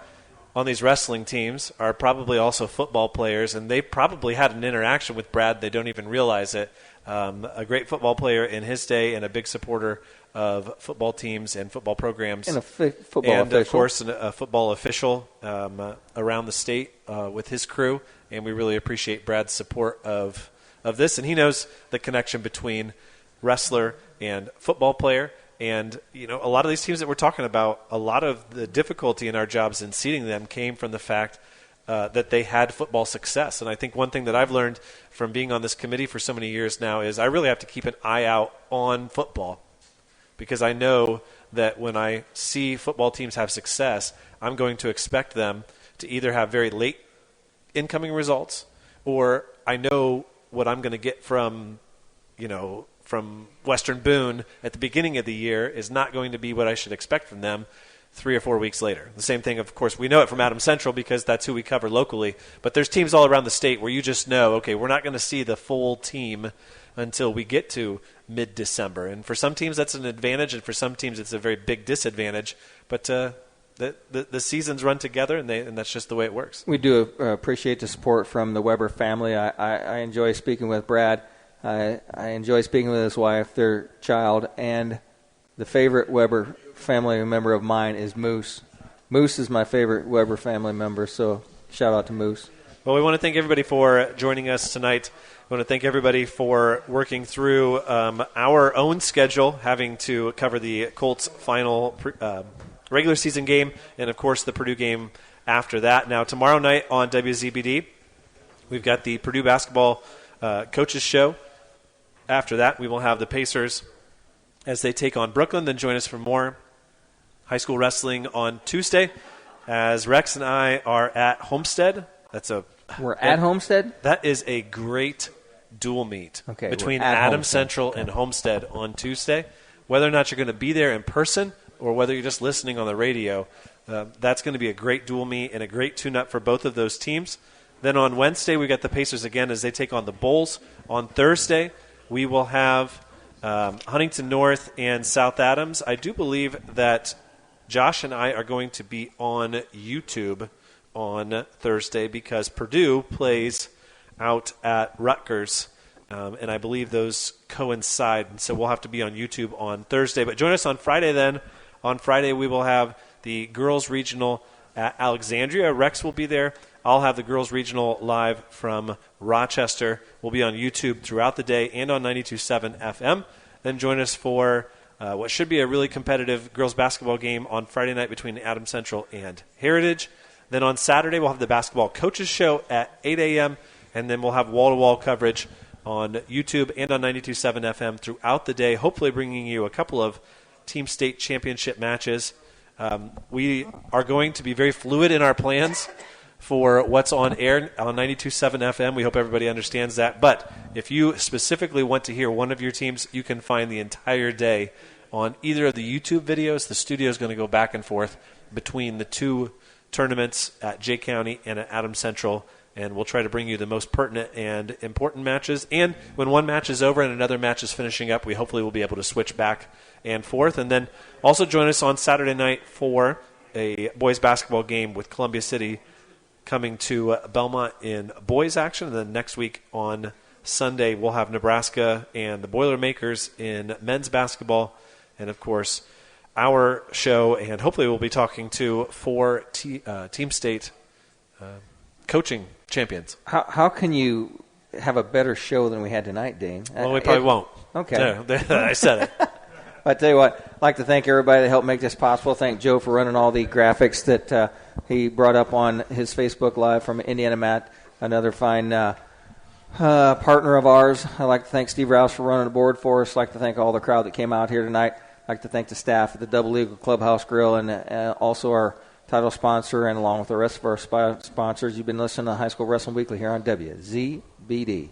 on these wrestling teams are probably also football players, and they probably had an interaction with Brad. They don't even realize it. A great football player in his day and a big supporter of football teams and football programs. And football and official. Of course, a football official around the state with his crew. And we really appreciate Brad's support of this. And he knows the connection between wrestler and football player. And, you know, a lot of these teams that we're talking about, a lot of the difficulty in our jobs in seating them came from the fact that they had football success. And I think one thing that I've learned from being on this committee for so many years now is I really have to keep an eye out on football, because I know that when I see football teams have success, I'm going to expect them to either have very late incoming results, or I know what I'm going to get from Western Boone at the beginning of the year is not going to be what I should expect from them 3 or 4 weeks later. The same thing, of course, we know it from Adams Central because that's who we cover locally. But there's teams all around the state where you just know, okay, we're not going to see the full team until we get to mid-December. And for some teams, that's an advantage, and for some teams, it's a very big disadvantage. But the seasons run together, and that's just the way it works. We do appreciate the support from the Weber family. I enjoy speaking with Brad. I enjoy speaking with his wife, their child, and the favorite Weber family member of mine is Moose. Moose is my favorite Weber family member, so shout out to Moose. Well, we want to thank everybody for joining us tonight. We want to thank everybody for working through our own schedule, having to cover the Colts' final regular season game and, of course, the Purdue game after that. Now, tomorrow night on WZBD, we've got the Purdue basketball coaches show. After that, we will have the Pacers as they take on Brooklyn. Then join us for more high school wrestling on Tuesday as Rex and I are at Homestead. We're at Homestead? That is a great dual meet between Adams Central and Homestead on Tuesday. Whether or not you're going to be there in person or whether you're just listening on the radio, that's going to be a great dual meet and a great tune-up for both of those teams. Then on Wednesday, we got the Pacers again as they take on the Bulls. On Thursday, we will have Huntington North and South Adams. I do believe that Josh and I are going to be on YouTube on Thursday because Purdue plays out at Rutgers, and I believe those coincide. And so we'll have to be on YouTube on Thursday. But join us on Friday then. On Friday, we will have the girls' regional at Alexandria. Rex will be there. I'll have the girls' regional live from Rochester. We'll be on YouTube throughout the day and on 92.7 FM. Then join us for what should be a really competitive girls' basketball game on Friday night between Adams Central and Heritage. Then on Saturday, we'll have the basketball coaches show at 8 a.m., and then we'll have wall-to-wall coverage on YouTube and on 92.7 FM throughout the day, hopefully bringing you a couple of team state championship matches. We are going to be very fluid in our plans for what's on air on 92.7 FM. We hope everybody understands that. But if you specifically want to hear one of your teams, you can find the entire day on either of the YouTube videos. The studio is going to go back and forth between the two tournaments at Jay County and at Adams Central, and we'll try to bring you the most pertinent and important matches. And when one match is over and another match is finishing up, we hopefully will be able to switch back and forth. And then also join us on Saturday night for a boys basketball game with Columbia City coming to Belmont in boys action. And then next week on Sunday, we'll have Nebraska and the Boilermakers in men's basketball. And, of course, our show, and hopefully we'll be talking to 4 team state coaching champions. How can you have a better show than we had tonight, Dane? Well, we probably won't. Okay. No, I said it. I tell you what, I'd like to thank everybody that helped make this possible. Thank Joe for running all the graphics that he brought up on his Facebook Live from Indiana Matt, another fine partner of ours. I'd like to thank Steve Rouse for running the board for us. I'd like to thank all the crowd that came out here tonight. I'd like to thank the staff at the Double Eagle Clubhouse Grill and also our title sponsor, and along with the rest of our sponsors. You've been listening to High School Wrestling Weekly here on WZBD.